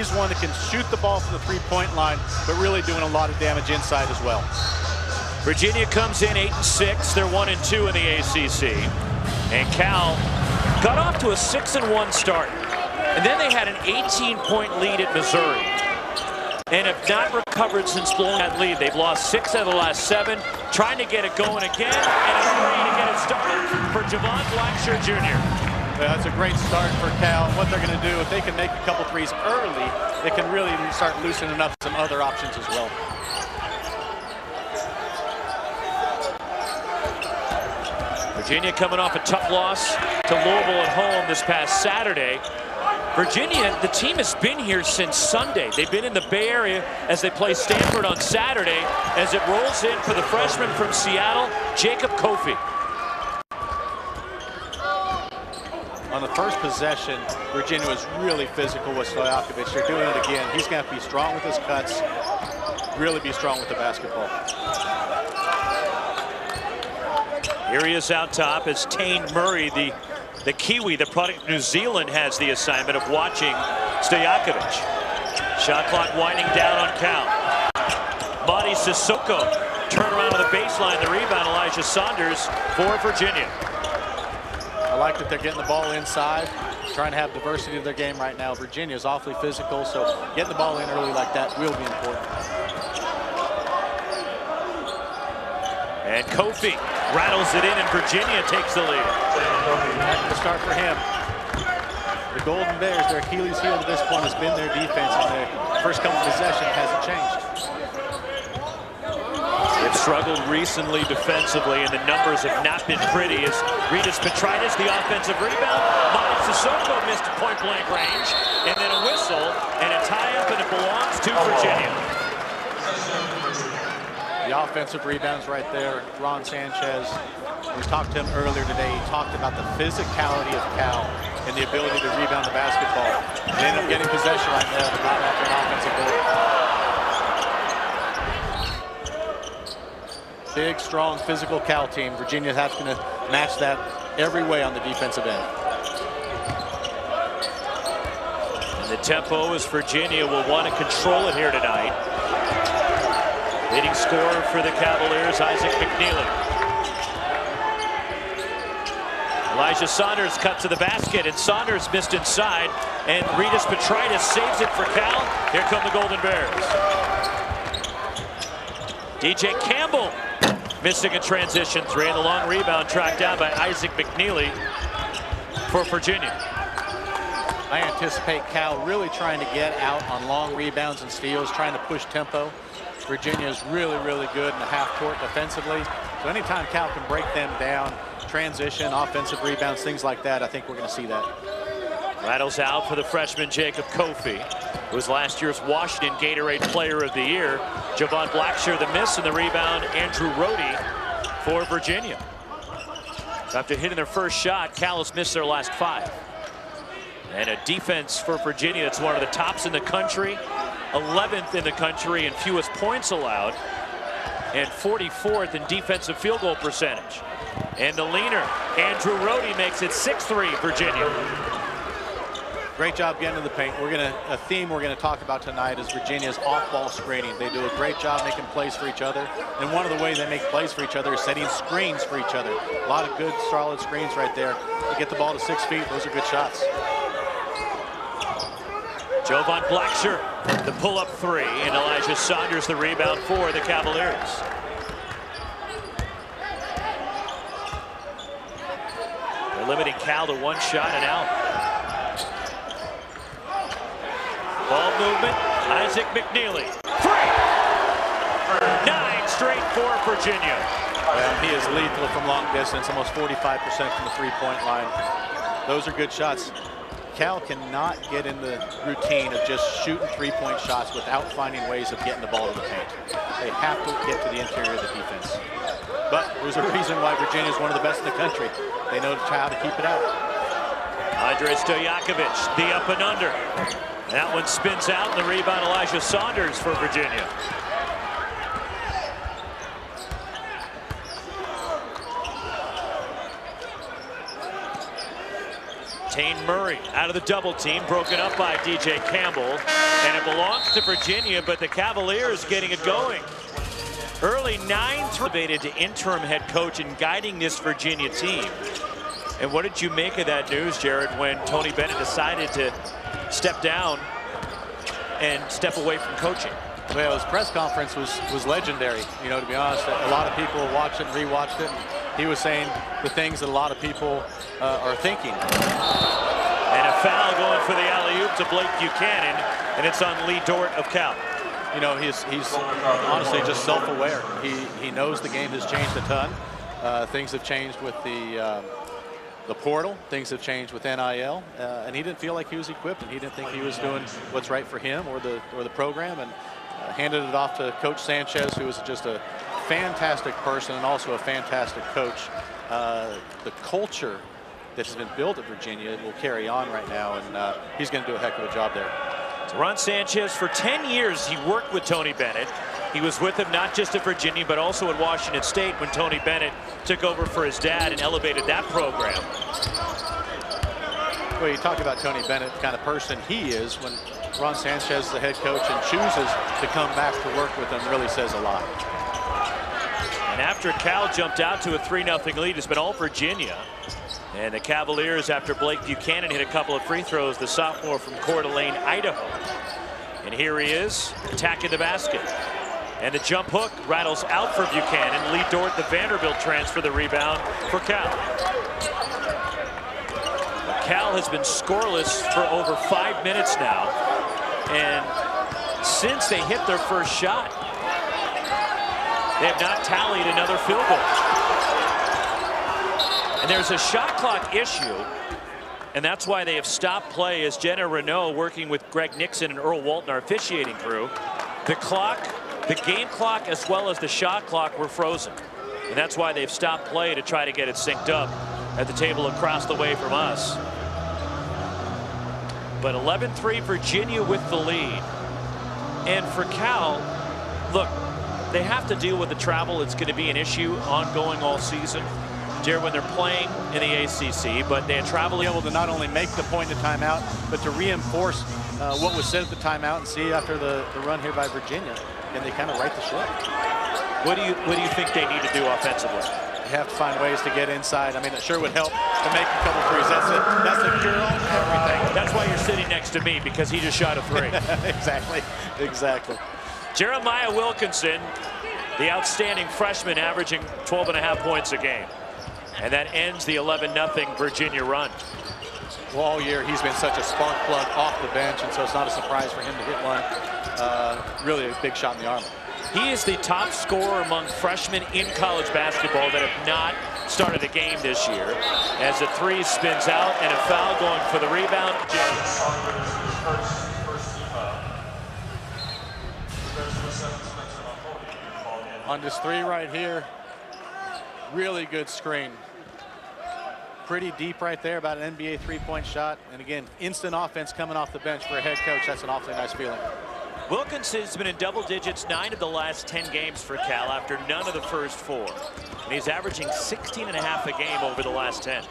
He's one that can shoot the ball from the three-point line, but really doing a lot of damage inside as well. Virginia comes in 8-6. They're 1-2 in the ACC. And Cal got off to a 6-1 start. And then they had an 18-point lead at Missouri. And have not recovered since blowing that lead. They've lost 6 out of the last 7, trying to get it going again, and a three to get it started for Javon Blackshear Jr. Well, that's a great start for Cal. What they're going to do, if they can make a couple threes early, they can really start loosening up some other options as well. Virginia coming off a tough loss to Louisville at home this past Saturday. Virginia, the team has been here since Sunday. They've been in the Bay Area as they play Stanford on Saturday as it rolls in for the freshman from Seattle, Jacob Kofi. On the first possession, Virginia was really physical with Stojakovic. They're doing it again. He's going to have to be strong with his cuts, really be strong with the basketball. Here he is out top as Tane Murray, the Kiwi, the product of New Zealand, has the assignment of watching Stojakovic. Shot clock winding down on Cal. Body Soko. Turn around to the baseline. The rebound, Elijah Saunders for Virginia. I like that they're getting the ball inside, trying to have diversity of their game right now. Virginia is awfully physical, so getting the ball in early like that will be important. And Kofi rattles it in, and Virginia takes the lead. The start for him. The Golden Bears, their Achilles heel to this point has been their defense, and their first couple of possessions hasn't changed. They've struggled recently defensively, and the numbers have not been pretty as Rytis Petraitis, the offensive rebound. Soko missed point-blank range, and then a whistle, and a tie-up, and it belongs to Virginia. The offensive rebounds right there, Ron Sanchez. We talked to him earlier today. He talked about the physicality of Cal and the ability to rebound the basketball. They end up getting possession right there, but not after an offensive goal. Big, strong, physical Cal team. Virginia has to match that every way on the defensive end. And the tempo is Virginia will want to control it here tonight. Leading scorer for the Cavaliers, Isaac McNeely. Elijah Saunders cut to the basket, and Saunders missed inside, and Rytis Petraitis saves it for Cal. Here come the Golden Bears. DJ Campbell missing a transition three, and the long rebound tracked down by Isaac McNeely for Virginia. I anticipate Cal really trying to get out on long rebounds and steals, trying to push tempo. Virginia is really, really good in the half court defensively. So anytime Cal can break them down, transition, offensive rebounds, things like that, I think we're going to see that. Rattles out for the freshman Jacob Kofi, who was last year's Washington Gatorade Player of the Year. Javon Blackshear the miss, and the rebound Andrew Rohde for Virginia. After hitting their first shot, Cal has missed their last 5. And a defense for Virginia that's one of the tops in the country. 11th in the country in fewest points allowed, and 44th in defensive field goal percentage. And the leaner, Andrew Rohde, makes it 6-3 Virginia. Great job getting to the paint. A theme we're gonna talk about tonight is Virginia's off-ball screening. They do a great job making plays for each other, and one of the ways they make plays for each other is setting screens for each other. A lot of good, solid screens right there. To get the ball to 6 feet, those are good shots. Javon Blackshear, the pull-up three, and Elijah Saunders, the rebound for the Cavaliers. They're limiting Cal to 1 shot and out. Ball movement, Isaac McNeely. 3! 9 straight for Virginia. Well, he is lethal from long distance, almost 45% from the three-point line. Those are good shots. Cal cannot get in the routine of just shooting three-point shots without finding ways of getting the ball to the paint. They have to get to the interior of the defense. But there's a reason why Virginia is one of the best in the country. They know how to keep it out. Andrej Stojakovic, the up and under. That one spins out, and the rebound Elijah Saunders for Virginia. Tane Murray out of the double team, broken up by DJ Campbell, belongs to Virginia, but the Cavaliers getting it going. Early 9-3 elevated to interim head coach and guiding this Virginia team. And what did you make of that news, Jared, when Tony Bennett decided to step down and step away from coaching? Well, his press conference was legendary. You know, to be honest, a lot of people watched it and rewatched it. And he was saying the things that a lot of people are thinking. And a foul going for the alley-oop to Blake Buchanan, and it's on Lee Dort of Cal. You know, he's honestly just self-aware. He knows the game has changed a ton. Things have changed with the portal. Things have changed with NIL, and he didn't feel like he was equipped, and he didn't think he was doing what's right for him or the program, and handed it off to Coach Sanchez, who is just a fantastic person and also a fantastic coach. The culture that has been built at Virginia will carry on right now, and he's going to do a heck of a job there. So Ron Sanchez, for 10 years, he worked with Tony Bennett. He was with him not just at Virginia, but also at Washington State when Tony Bennett took over for his dad and elevated that program. Well, you talk about Tony Bennett, the kind of person he is. When Ron Sanchez is the head coach and chooses to come back to work with him, really says a lot. And after Cal jumped out to a 3-0 lead, it's been all Virginia. And the Cavaliers, after Blake Buchanan hit a couple of free throws, the sophomore from Coeur d'Alene, Idaho. And here he is, attacking the basket. And the jump hook rattles out for Buchanan. Lee Dort, the Vanderbilt transfer, the rebound for Cal. Cal has been scoreless for over 5 minutes now. And since they hit their first shot, they have not tallied another field goal. And there's a shot clock issue, and that's why they have stopped play, as Jenna Renault, working with Greg Nixon and Earl Walton, our officiating crew. The clock, the game clock, as well as the shot clock were frozen. And that's why they've stopped play, to try to get it synced up at the table across the way from us. But 11-3 Virginia with the lead. And for Cal, look, they have to deal with the travel. It's going to be an issue ongoing all season, Jared, when they're playing in the ACC, but they travel able to not only make the point of timeout, but to reinforce what was said at the timeout, and see after the run here by Virginia, and they kind of right the ship. What do you think they need to do offensively? They have to find ways to get inside. I mean, it sure would help to make a couple threes. That's the cure all everything. That's why you're sitting next to me, because he just shot a 3. Exactly. Jeremiah Wilkinson, the outstanding freshman, averaging 12.5 points a game. And that ends the 11-0 Virginia run. Well, all year he's been such a spark plug off the bench, and so it's not a surprise for him to hit one. Really a big shot in the arm. He is the top scorer among freshmen in college basketball that have not started a game this year. As the 3 spins out, and a foul going for the rebound. On this 3 right here, really good screen. Pretty deep right there, about an NBA 3-point shot. And again, instant offense coming off the bench for a head coach. That's an awfully nice feeling. Wilkinson's been in double digits 9 of the last 10 games for Cal after none of the first 4. And he's averaging 16.5 a game over the last 10.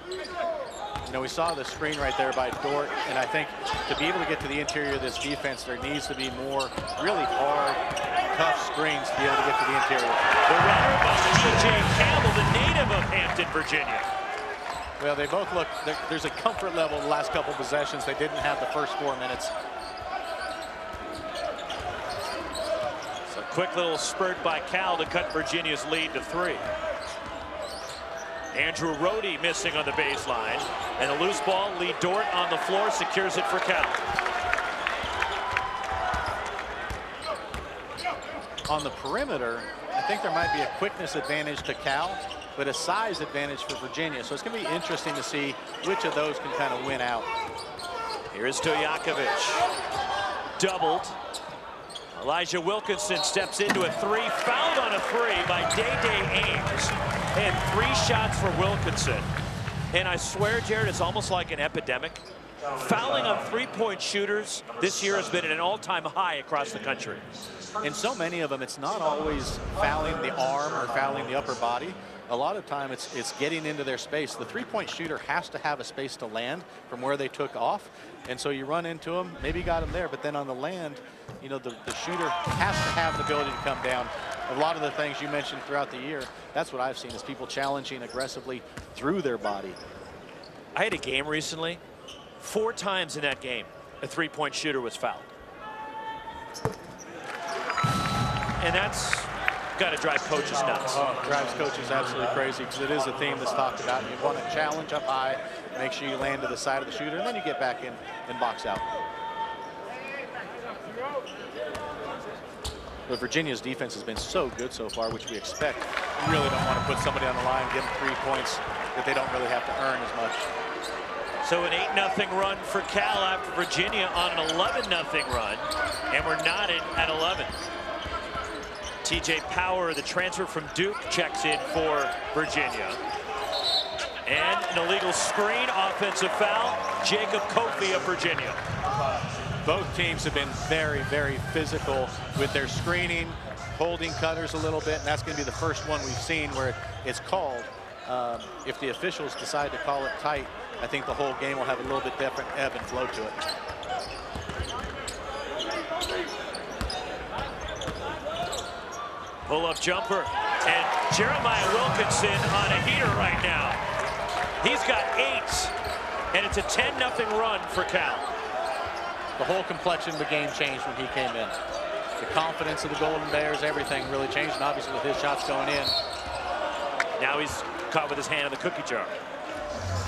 You know, we saw the screen right there by Dort, and I think to be able to get to the interior of this defense, there needs to be more really hard, tough screens to be able to get to the interior. The runner by DJ Campbell, the native of Hampton, Virginia. Well, they both look, there's a comfort level the last couple possessions they didn't have the first 4 minutes. So quick little spurt by Cal to cut Virginia's lead to 3. Andrew Rohde missing on the baseline, and a loose ball. Lee Dort on the floor secures it for Cal. On the perimeter, I think there might be a quickness advantage to Cal, but a size advantage for Virginia. So it's going to be interesting to see which of those can kind of win out. Here's Stojakovic. Doubled. Elijah Wilkinson steps into a 3, fouled on a 3 by Day Ames, and 3 shots for Wilkinson. And I swear, Jared, it's almost like an epidemic. Fouling on three-point shooters this year has been at an all-time high across the country. And so many of them, it's not always fouling the arm or fouling the upper body. A lot of time it's getting into their space. The three-point shooter has to have a space to land from where they took off. And so you run into them, maybe you got them there, but then on the land, you know, the shooter has to have the ability to come down. A lot of the things you mentioned throughout the year, that's what I've seen, is people challenging aggressively through their body. I had a game recently, 4 times in that game, a three-point shooter was fouled. And that's got to drive coaches nuts. Oh, it drives coaches absolutely crazy, because it is a theme that's talked about. You want to challenge up high, make sure you land to the side of the shooter, and then you get back in and box out. But Virginia's defense has been so good so far, which we expect. You really don't want to put somebody on the line, give them 3 points that they don't really have to earn as much. So an 8-0 run for Cal after Virginia on an 11-0 run, and we're knotted at 11. TJ Power, the transfer from Duke, checks in for Virginia. And an illegal screen, offensive foul, Jacob Kofi of Virginia. Both teams have been very, very physical with their screening, holding cutters a little bit, and that's going to be the first one we've seen where it's called. If the officials decide to call it tight, I think the whole game will have a little bit different ebb and flow to it. Pull-up jumper, and Jeremiah Wilkinson on a heater right now. He's got 8, and it's a 10-0 run for Cal. The whole complexion of the game changed when he came in. The confidence of the Golden Bears, everything really changed, and obviously with his shots going in. Now he's caught with his hand in the cookie jar.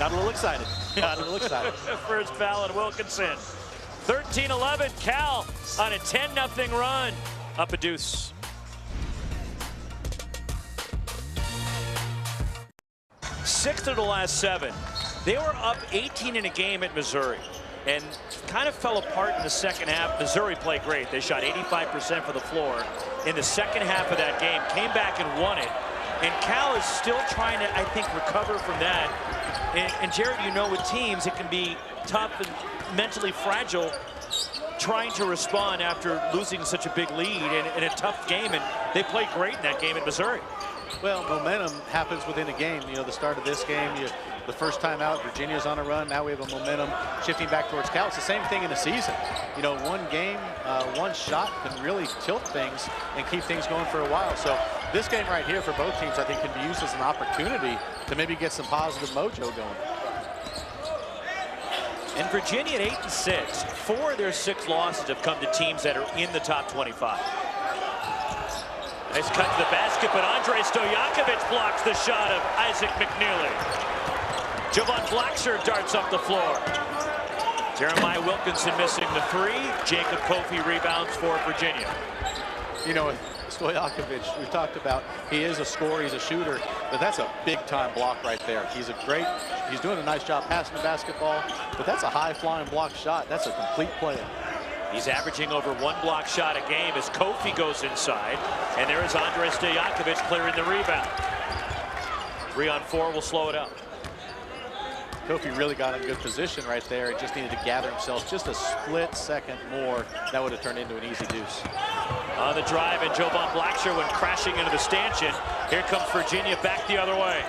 Got a little excited. Got a little excited. First foul on Wilkinson. 13-11, Cal on a 10-0 run. Up a deuce. Sixth of the last 7. They were up 18 in a game at Missouri and kind of fell apart in the second half. Missouri played great. They shot 85% for the floor in the second half of that game, came back and won it. And Cal is still trying to, I think, recover from that. And Jared, you know, with teams, it can be tough and mentally fragile trying to respond after losing such a big lead in a tough game. And they played great in that game at Missouri. Well, momentum happens within a game. You know, the start of this game, the first time out, Virginia's on a run. Now we have a momentum shifting back towards Cal. It's the same thing in a season. You know, one game, one shot can really tilt things and keep things going for a while. So this game right here for both teams, I think, can be used as an opportunity to maybe get some positive mojo going. And Virginia at 8-6, 4 of their 6 losses have come to teams that are in the top 25. Nice cut to the basket, but Andrej Stojakovic blocks the shot of Isaac McNeely. Javon Blacksher darts up the floor. Jeremiah Wilkinson missing the 3. Jacob Kofi rebounds for Virginia. You know, Stojakovic, we've talked about, he is a scorer, he's a shooter, but that's a big-time block right there. He's doing a nice job passing the basketball, but that's a high-flying block shot. That's a complete play. He's averaging over 1 block shot a game as Kofi goes inside. And there is Andrej Stojakovic clearing the rebound. 3-on-4 will slow it up. Kofi really got in good position right there. He just needed to gather himself just a split second more. That would have turned into an easy deuce. On the drive, and Javon Blacksher went crashing into the stanchion. Here comes Virginia back the other way.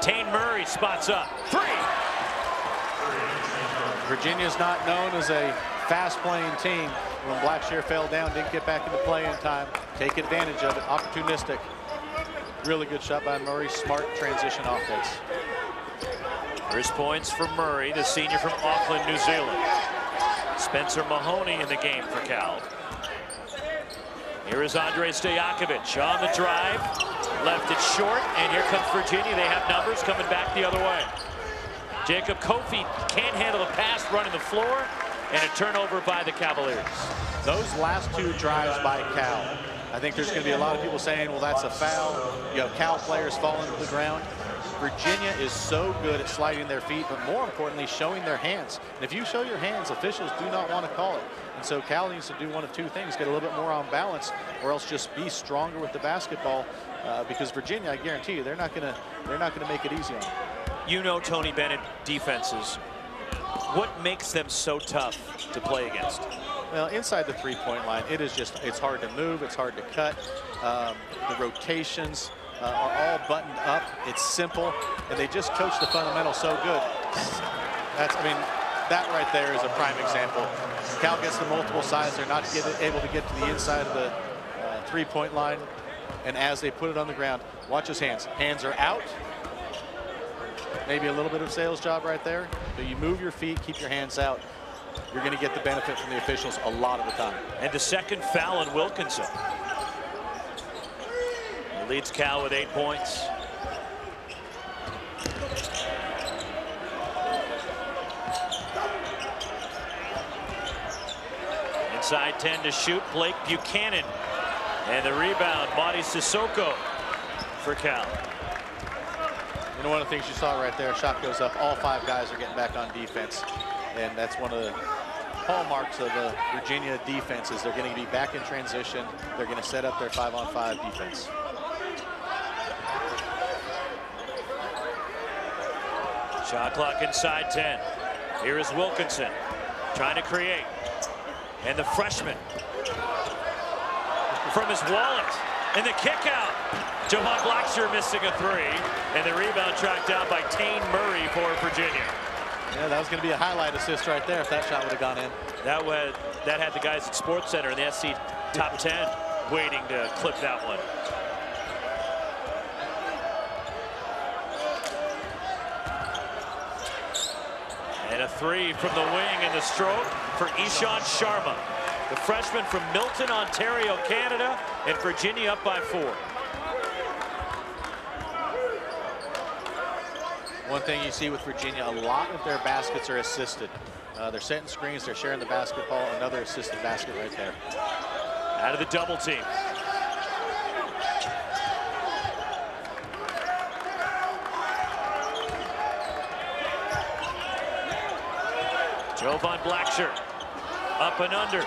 Tane Murray spots up. 3! Virginia's not known as a fast-playing team. When Blacksher fell down, didn't get back into play in time. Take advantage of it, opportunistic. Really good shot by Murray, smart transition offense. First points for Murray, the senior from Auckland, New Zealand. Spencer Mahoney in the game for Cal. Here is Andrej Stojakovic on the drive. Left it short, and here comes Virginia. They have numbers coming back the other way. Jacob Kofi can't handle the pass, running the floor, and a turnover by the Cavaliers. Those last 2 drives by Cal, I think there's going to be a lot of people saying, well, that's a foul. You have Cal players falling to the ground. Virginia is so good at sliding their feet, but more importantly, showing their hands. And if you show your hands, officials do not want to call it. And so Cal needs to do one of 2 things: get a little bit more on balance, or else just be stronger with the basketball. Because Virginia, I guarantee you, they're not going to make it easy on them. You know Tony Bennett defenses. What makes them so tough to play against? Well, inside the three-point line, it's hard to move, it's hard to cut. The rotations are all buttoned up. It's simple, and they just coach the fundamentals so good. That right there is a prime example. Cal gets to multiple sides. They're not able to get to the inside of the three-point line. And as they put it on the ground, watch his hands. Hands are out. Maybe a little bit of sales job right there. But you move your feet, keep your hands out. You're going to get the benefit from the officials a lot of the time. And the second foul on Wilkinson. He leads Cal with 8 points. Inside 10 to shoot, Blake Buchanan. And the rebound, Soko for Cal. You know, one of the things you saw right there, shot goes up, all 5 guys are getting back on defense. And that's one of the hallmarks of the Virginia defense is they're going to be back in transition. They're going to set up their 5-on-5 defense. Shot clock inside 10. Here is Wilkinson trying to create. And the freshman from his wallet. And the kick out. Javon Blackshear missing a 3. And the rebound tracked down by Tane Murray for Virginia. Yeah, that was going to be a highlight assist right there if that shot would have gone in. That had the guys at Sports Center in the SC top 10 waiting to clip that one. And a 3 from the wing in the stroke for Ishan Sharma, the freshman from Milton, Ontario, Canada, and Virginia up by 4. One thing you see with Virginia, a lot of their baskets are assisted. They're setting screens, they're sharing the basketball, another assisted basket right there. Out of the double team. Jovan Blackshear up and under.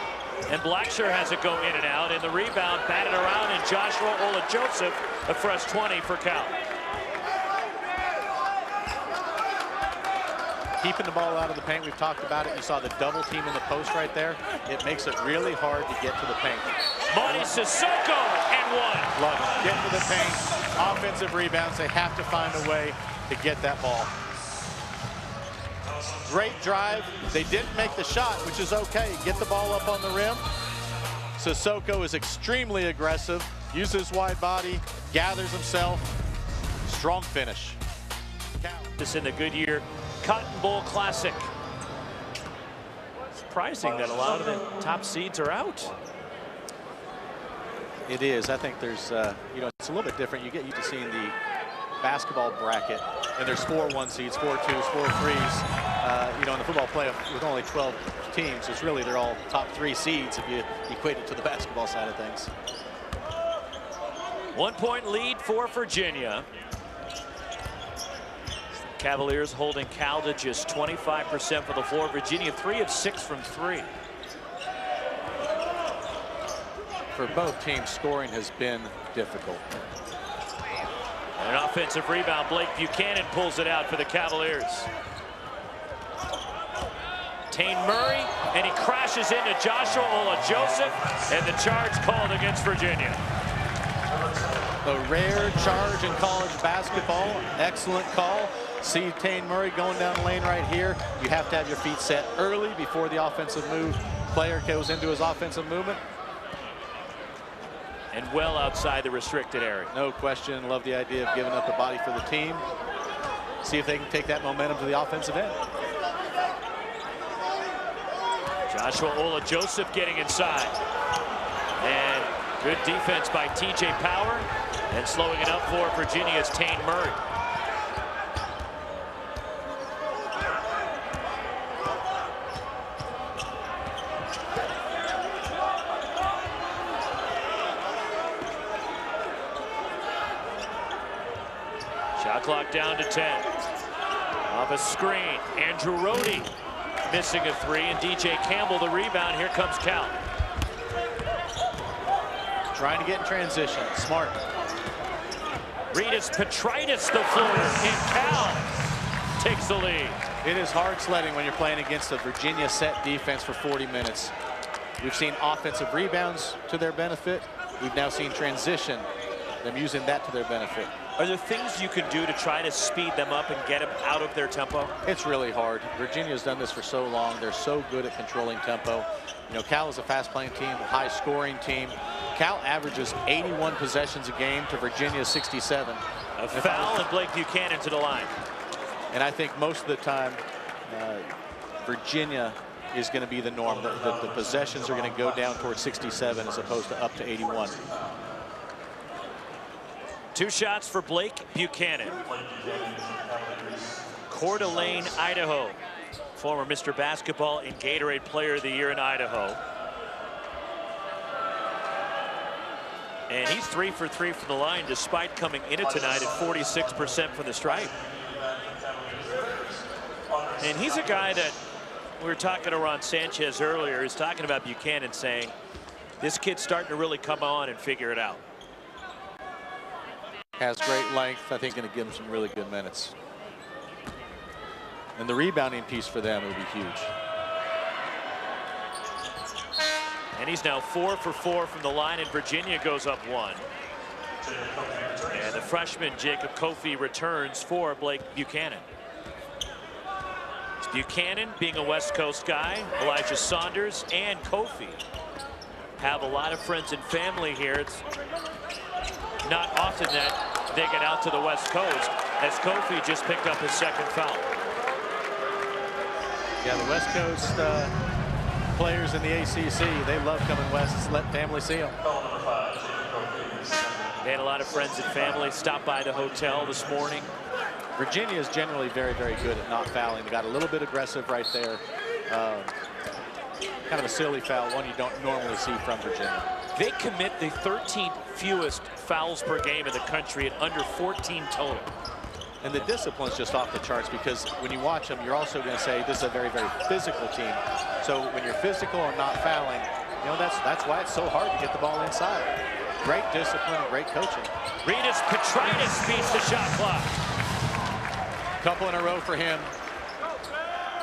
And Blackshear has it go in and out. And the rebound batted around. And Joshua Ola-Joseph, a fresh 20 for Cal. Keeping the ball out of the paint, we've talked about it. You saw the double team in the post right there. It makes it really hard to get to the paint. Soko and 1. Love it. Get to the paint, offensive rebounds. They have to find a way to get that ball. Great drive. They didn't make the shot, which is okay. Get the ball up on the rim. Soko is extremely aggressive, uses wide body, gathers himself. Strong finish. This in the Goodyear Cotton Bowl Classic. Surprising that a lot of the top seeds are out. It is. I think there's, you know, it's a little bit different. You get used to seeing the basketball bracket, and there's 4 1 seeds, 4 2s, 4 3s. You know, in the football playoff with only 12 teams, it's really they're all top 3 seeds if you equate it to the basketball side of things. 1 point lead for Virginia. Cavaliers holding Cal to just 25% for the floor. Virginia 3 of 6 from 3. For both teams, scoring has been difficult. And an offensive rebound. Blake Buchanan pulls it out for the Cavaliers. Tane Murray, and he crashes into Joshua Ola-Joseph, and the charge called against Virginia. A rare charge in college basketball. Excellent call. See Tane Murray going down the lane right here. You have to have your feet set early before the offensive move. Player goes into his offensive movement. And well outside the restricted area. No question. Love the idea of giving up the body for the team. See if they can take that momentum to the offensive end. Joshua Ola-Joseph getting inside. And good defense by TJ Power. And slowing it up for Virginia's Tane Murray. Shot clock down to 10. Off a screen, Andrew Rohde missing a 3, and DJ Campbell the rebound. Here comes Cal. Trying to get in transition, smart. Reedus Petritus the floater, and Cal takes the lead. It is hard sledding when you're playing against a Virginia set defense for 40 minutes. We've seen offensive rebounds to their benefit. We've now seen transition, them using that to their benefit. Are there things you can do to try to speed them up and get them out of their tempo? It's really hard. Virginia's done this for so long. They're so good at controlling tempo. You know, Cal is a fast-playing team, a high-scoring team. Cal averages 81 possessions a game to Virginia's 67. A foul and Blake Buchanan to the line. And I think most of the time, Virginia is going to be the norm. The possessions are going to go down towards 67 as opposed to up to 81. 2 shots for Blake Buchanan. Coeur d'Alene, Idaho. Former Mr. Basketball and Gatorade Player of the Year in Idaho. And he's 3 for 3 from the line despite coming in it tonight at 46% from the stripe. And he's a guy that we were talking to Ron Sanchez earlier. He's talking about Buchanan, saying this kid's starting to really come on and figure it out. Has great length. I think going to give him some really good minutes. And the rebounding piece for them will be huge. And he's now 4 for 4 from the line, and Virginia goes up 1. And the freshman Jacob Kofi returns for Blake Buchanan. It's Buchanan, being a West Coast guy, Elijah Saunders and Kofi have a lot of friends and family here. It's not often that they get out to the West Coast, as Kofi just picked up his 2nd foul. Yeah, the West Coast players in the ACC, they love coming west to let family see them. They had a lot of friends and family stop by the hotel this morning. Virginia is generally very, very good at not fouling. They got a little bit aggressive right there. Kind of a silly foul, one you don't normally see from Virginia. They commit the 13th fewest fouls per game in the country at under 14 total. And the discipline's just off the charts, because when you watch them, you're also going to say this is a very, very physical team. So when you're physical and not fouling, you know, that's why it's so hard to get the ball inside. Great discipline, great coaching. Ritas Petritis beats the shot clock. Couple in a row for him.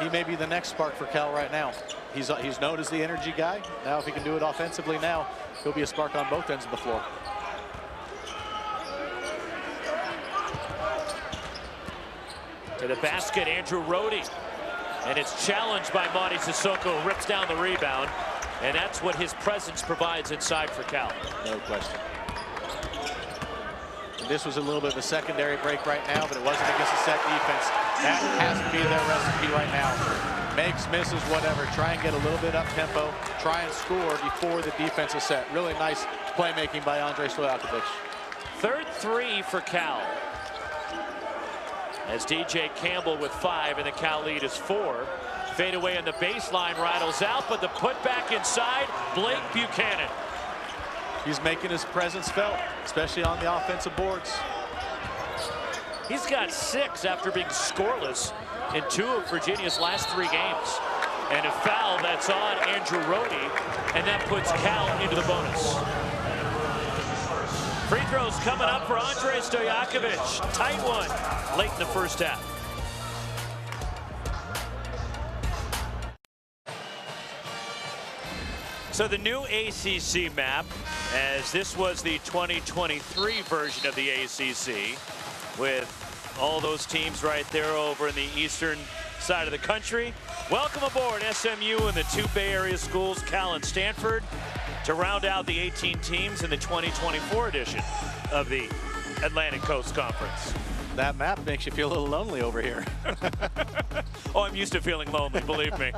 He may be the next spark for Cal right now. He's known as the energy guy. Now if he can do it offensively now, he'll be a spark on both ends of the floor. To the basket, Andrew Rohde. And it's challenged by Monty Soko, rips down the rebound. And that's what his presence provides inside for Cal. No question. And this was a little bit of a secondary break right now, but it wasn't against a set defense. That has to be their recipe right now. Makes, misses, whatever. Try and get a little bit up tempo. Try and score before the defense is set. Really nice playmaking by Andrej Stojakovic. 3rd 3 for Cal. As DJ Campbell with 5, and the Cal lead is 4. Fade away on the baseline, rattles out, but the putback inside, Blake Buchanan. He's making his presence felt, especially on the offensive boards. He's got 6 after being scoreless in 2 of Virginia's last 3 games. And a foul that's on Andrew Rohde, and that puts Cal into the bonus. Free throws coming up for Andrej Stojakovic. Tight one late in the first half. So the new ACC map, as this was the 2023 version of the ACC, with all those teams right there over in the eastern side of the country. Welcome aboard SMU and the 2 Bay Area schools, Cal and Stanford, to round out the 18 teams in the 2024 edition of the Atlantic Coast Conference. That map makes you feel a little lonely over here. Oh, I'm used to feeling lonely, believe me.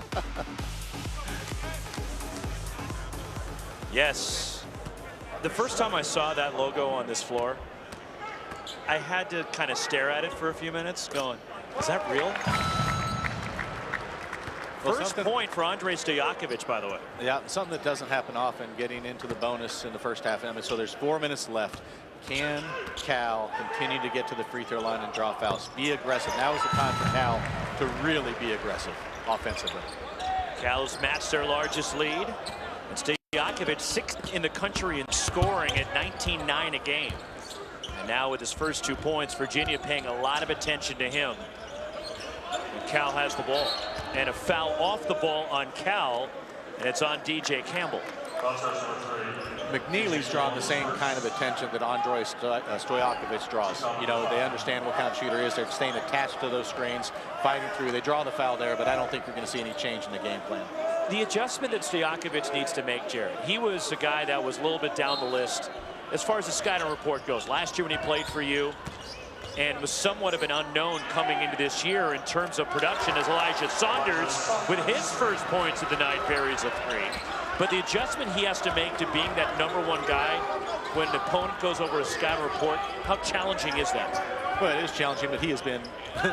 Yes. The first time I saw that logo on this floor, I had to kind of stare at it for a few minutes going, is that real? First point for Andrej Stojakovic, by the way. Yeah, something that doesn't happen often, getting into the bonus in the first half. I mean, so there's 4 minutes left. Can Cal continue to get to the free throw line and draw fouls? Be aggressive. Now is the time for Cal to really be aggressive offensively. Cal's matched their largest lead. And Stojakovic 6th in the country in scoring at 19.9 a game. And now with his first 2 points, Virginia paying a lot of attention to him. And Cal has the ball. And a foul off the ball on Cal, and it's on DJ Campbell. McNeely's drawn the same kind of attention that Andrej Stojakovic draws. You know, they understand what kind of shooter he is. They're staying attached to those screens, fighting through. They draw the foul there, but I don't think you're going to see any change in the game plan. The adjustment that Stojakovic needs to make, Jared, he was a guy that was a little bit down the list as far as the scouting report goes. Last year when he played for you, and was somewhat of an unknown coming into this year in terms of production, as Elijah Saunders, with his first points of the night, buries a three. But the adjustment he has to make to being that #1 guy when the opponent goes over a scouting report, how challenging is that? Well, it is challenging, but he has been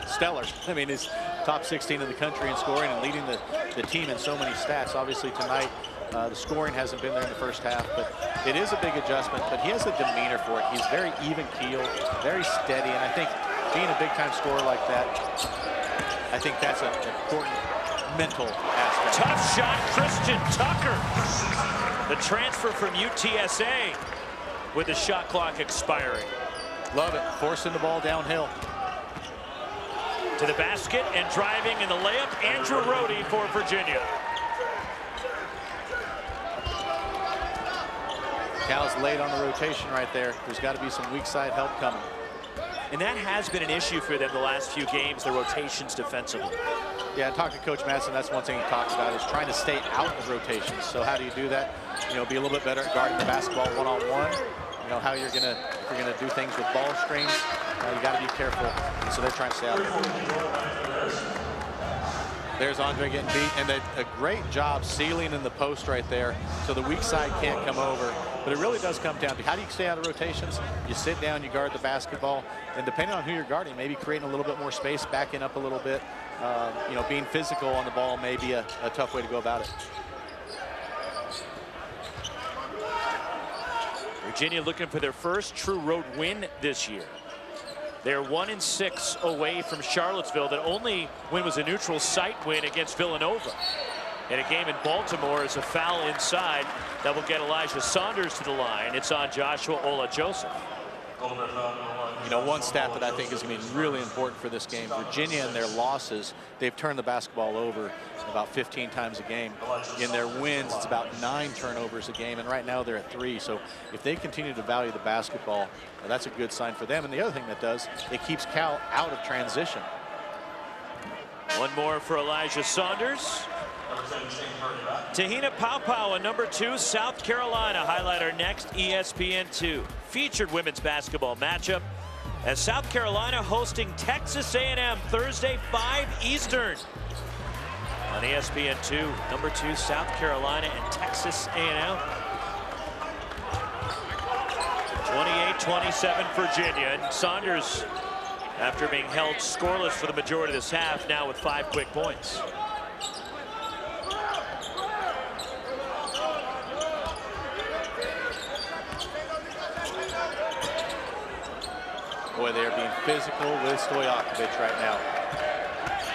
stellar. I mean, he's top 16 in the country in scoring and leading the team in so many stats. Obviously tonight, the scoring hasn't been there in the first half, but it is a big adjustment. But he has a demeanor for it. He's very even-keeled, very steady, and I think being a big-time scorer like that, I think that's an important mental aspect. Tough shot, Christian Tucker. The transfer from UTSA with the shot clock expiring. Love it, forcing the ball downhill. To the basket and driving in the layup, Andrew Rohde for Virginia. Cal's late on the rotation right there. There's got to be some weak side help coming. And that has been an issue for them the last few games, the rotations defensively. Yeah, talking to Coach Madsen, that's one thing he talks about, is trying to stay out of rotations. So how do you do that? You know, be a little bit better at guarding the basketball one-on-one. You know, how you're gonna, if you're gonna do things with ball screens, you got to be careful. So they're trying to stay out of it. There's Andre getting beat, and a great job sealing in the post right there, so the weak side can't come over. But it really does come down to how do you stay out of rotations? You sit down, you guard the basketball, and depending on who you're guarding, maybe creating a little bit more space, backing up a little bit. You know, being physical on the ball may be a tough way to go about it. Virginia looking for their first true road win this year. They're 1-6 away from Charlottesville. That only win was a neutral site win against Villanova. And a game in Baltimore is a foul inside that will get Elijah Saunders to the line. It's on Joshua Ola-Joseph. You know, one stat that I think is going to be really important for this game, Virginia in their losses, they've turned the basketball over about 15 times a game. In their wins, it's about 9 turnovers a game, and right now they're at 3. So if they continue to value the basketball, that's a good sign for them. And the other thing that does, it keeps Cal out of transition. One more for Elijah Saunders. Tahina Paupau, a #2, South Carolina. Highlight our next ESPN2 featured women's basketball matchup as South Carolina hosting Texas A&M Thursday, 5 Eastern. On ESPN2, #2, South Carolina and Texas A&M. 28-27 Virginia. And Saunders, after being held scoreless for the majority of this half, now with 5 quick points. Boy, they are being physical with Stojakovic right now.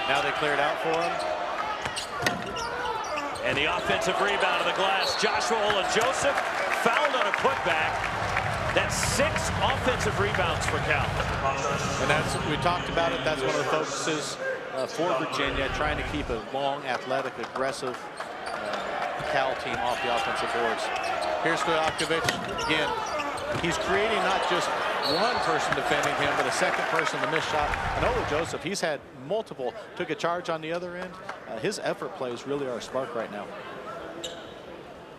Now they cleared out for him. And the offensive rebound of the glass. Joshua Ola-Joseph fouled on a putback. That's 6 offensive rebounds for Cal. And that's, we talked about it, that's one of the focuses for Virginia, trying to keep a long, athletic, aggressive Cal team off the offensive boards. Here's Stojakovic again. He's creating not just one person defending him, but a second person to miss shot. And Ola-Joseph, he's had multiple, took a charge on the other end. His effort plays really are a spark right now.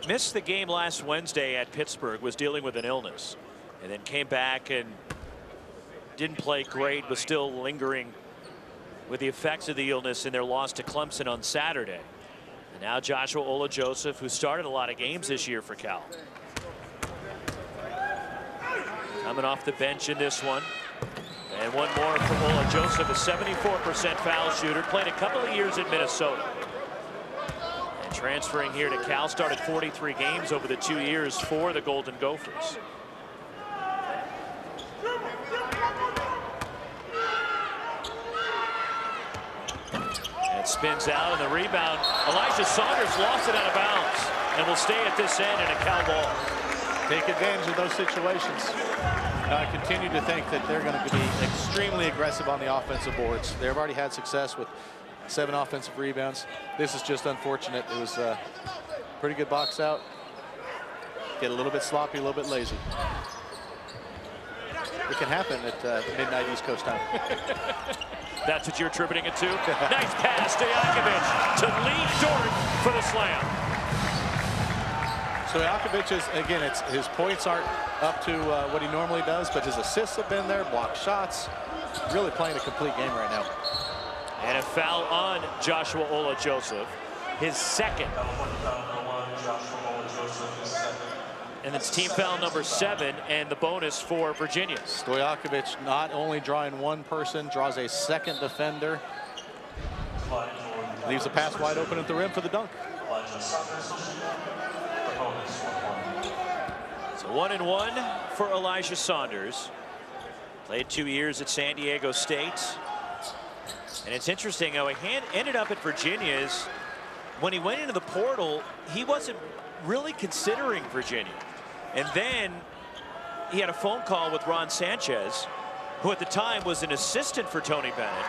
Missed the game last Wednesday at Pittsburgh, was dealing with an illness, and then came back and didn't play great, was still lingering with the effects of the illness in their loss to Clemson on Saturday. And now Joshua Ola-Joseph, who started a lot of games this year for Cal. Coming off the bench in this one. And one more for Ola-Joseph, a 74% foul shooter. Played a couple of years in Minnesota. And transferring here to Cal, started 43 games over the 2 years for the Golden Gophers. And it spins out, and the rebound. Elijah Saunders lost it out of bounds and will stay at this end in a Cal ball. Take advantage of those situations. I continue to think that they're going to be extremely aggressive on the offensive boards. They've already had success with 7 offensive rebounds. This is just unfortunate. It was a pretty good box out. Get a little bit sloppy, a little bit lazy. It can happen at midnight East Coast time. That's what you're attributing it to? Nice pass, Stojakovic to Lee Dort for the slam. Stojakovic is, again, his points aren't up to what he normally does, but his assists have been there, blocked shots. Really playing a complete game right now. And a foul on Joshua Ola-Joseph, his second. And it's team foul number 7 and the bonus for Virginia. Stojakovic not only drawing one person, draws a second defender. Leaves a pass wide open at the rim for the dunk. So 1-1 for Elijah Saunders. Played 2 years at San Diego State. And it's interesting how he ended up at Virginia. Is when he went into the portal, he wasn't really considering Virginia. And then he had a phone call with Ron Sanchez, who at the time was an assistant for Tony Bennett.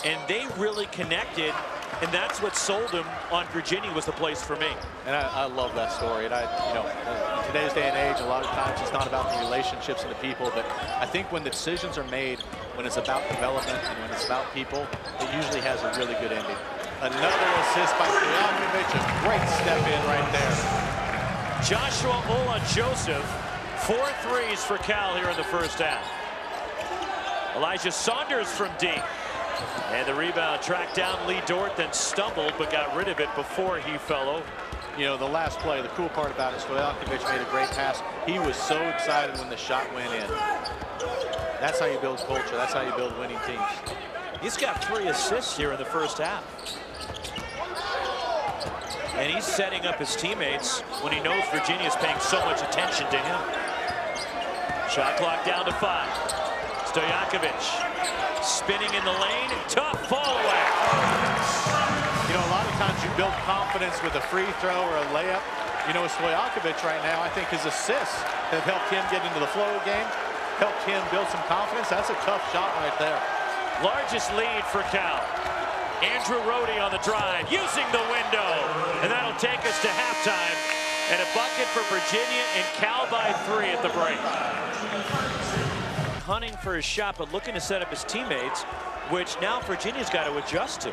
And they really connected, and that's what sold him on Virginia was the place for me. And I love that story. And in today's day and age, a lot of times it's not about the relationships and the people, but I think when the decisions are made, when it's about development and when it's about people, it usually has a really good ending. Another assist by Stojakovic, a great step in right there. Joshua Ola-Joseph, 4 threes for Cal here in the first half. Elijah Saunders from deep. And the rebound tracked down Lee Dort, then stumbled, but got rid of it before he fell over. You know, the last play, the cool part about it, Stojakovic made a great pass. He was so excited when the shot went in. That's how you build culture. That's how you build winning teams. He's got 3 assists here in the first half. And he's setting up his teammates when he knows Virginia's paying so much attention to him. Shot clock down to 5. Stojakovic spinning in the lane, tough fall away. You know, a lot of times you build confidence with a free throw or a layup. You know, with Stojakovic right now, I think his assists have helped him get into the flow of the game, helped him build some confidence. That's a tough shot right there. Largest lead for Cal. Andrew Rohde on the drive, using the window. And that'll take us to halftime. And a bucket for Virginia, and Cal by 3 at the break. Hunting for his shot, but looking to set up his teammates, which now Virginia's got to adjust to.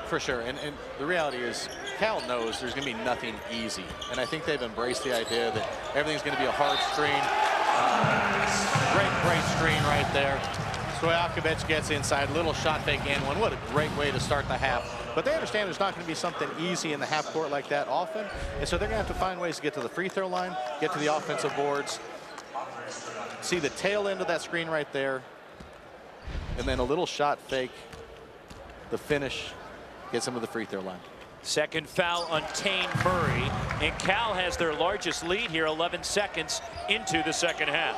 For sure, and the reality is, Cal knows there's going to be nothing easy. And I think they've embraced the idea that everything's going to be a hard screen. Great screen right there. Stojakovic gets inside, little shot fake and one. What a great way to start the half. But they understand there's not going to be something easy in the half court like that often. And so they're going to have to find ways to get to the free throw line, get to the offensive boards. See the tail end of that screen right there. And then a little shot fake. The finish gets him to the free throw line. Second foul on Tane Murray. And Cal has their largest lead here, 11 seconds into the second half.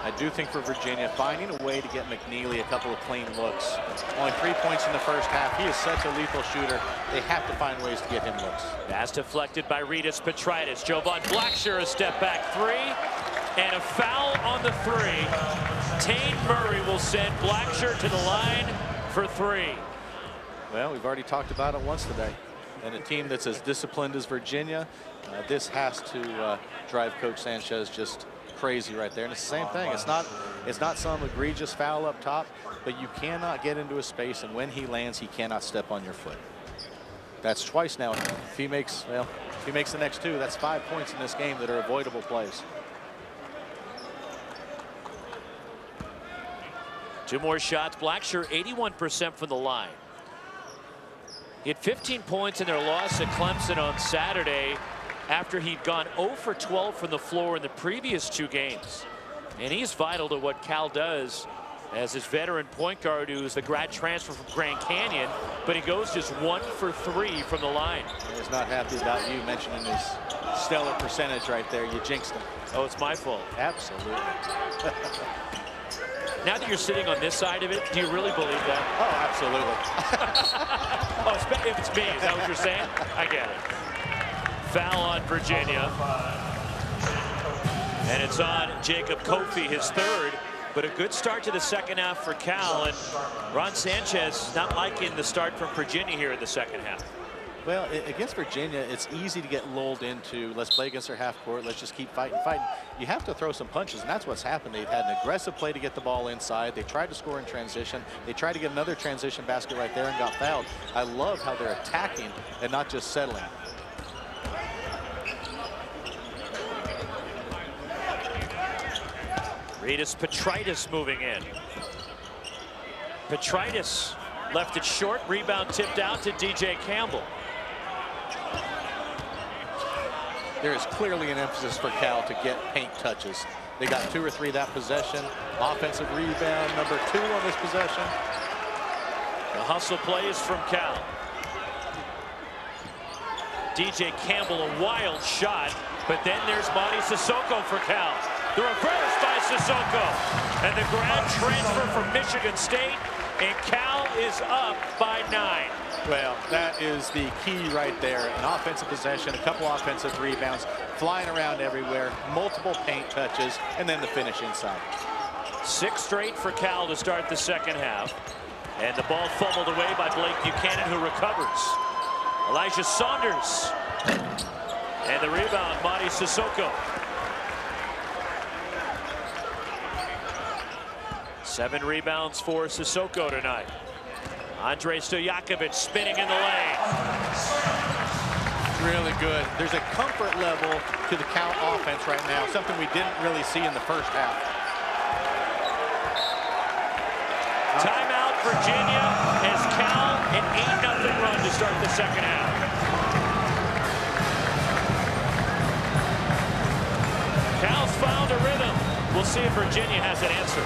I do think for Virginia, finding a way to get McNeely a couple of clean looks. Only 3 points in the first half. He is such a lethal shooter. They have to find ways to get him looks. Pass deflected by Rhetus Petritis. Jovan Blackshear a step back 3. And a foul on the 3. Tane Murray will send Blackshear to the line for 3. Well, we've already talked about it once today. And a team that's as disciplined as Virginia, this has to drive Coach Sanchez just crazy right there. And it's the same thing. It's not some egregious foul up top, but you cannot get into a space, and when he lands, he cannot step on your foot. That's twice now. If he makes the next 2, that's 5 points in this game that are avoidable plays. 2 more shots. Blackshear 81% from the line. He had 15 points in their loss at Clemson on Saturday, after he'd gone 0 for 12 from the floor in the previous 2 games. And he's vital to what Cal does as his veteran point guard, who's the grad transfer from Grand Canyon, but he goes just 1 for 3 from the line. He's not happy about you mentioning his stellar percentage right there. You jinxed him. Oh, it's my fault. Absolutely. Now that you're sitting on this side of it, do you really believe that? Oh, absolutely. Oh, if it's me, is that what you're saying? I get it. Foul on Virginia. And it's on Jacob Kofi, his 3rd. But a good start to the second half for Cal, and Ron Sanchez not liking the start from Virginia here in the second half. Well, against Virginia, it's easy to get lulled into, let's play against their half court, let's just keep fighting. You have to throw some punches, and that's what's happened. They've had an aggressive play to get the ball inside. They tried to score in transition. They tried to get another transition basket right there and got fouled. I love how they're attacking and not just settling. Rhedas Petritis moving in. Petritis left it short, rebound tipped out to DJ Campbell. There is clearly an emphasis for Cal to get paint touches. They got 2 or 3 that possession. Offensive rebound, number 2 on this possession. The hustle plays from Cal. DJ Campbell, a wild shot, but then there's Mady Sissoko for Cal. The reverse by Sissoko. And the grab transfer from Michigan State, and Cal is up by 9. Well, that is the key right there. An offensive possession, a couple offensive rebounds, flying around everywhere, multiple paint touches, and then the finish inside. 6 straight for Cal to start the second half. And the ball fumbled away by Blake Buchanan, who recovers. Elijah Saunders. And the rebound, Mady Sissoko. 7 rebounds for Sissoko tonight. Andrej Stojakovic spinning in the lane. Really good. There's a comfort level to the Cal offense right now, something we didn't really see in the first half. Timeout, Virginia, as Cal an 8-0 run to start the second half. Cal's found a rhythm. We'll see if Virginia has an answer.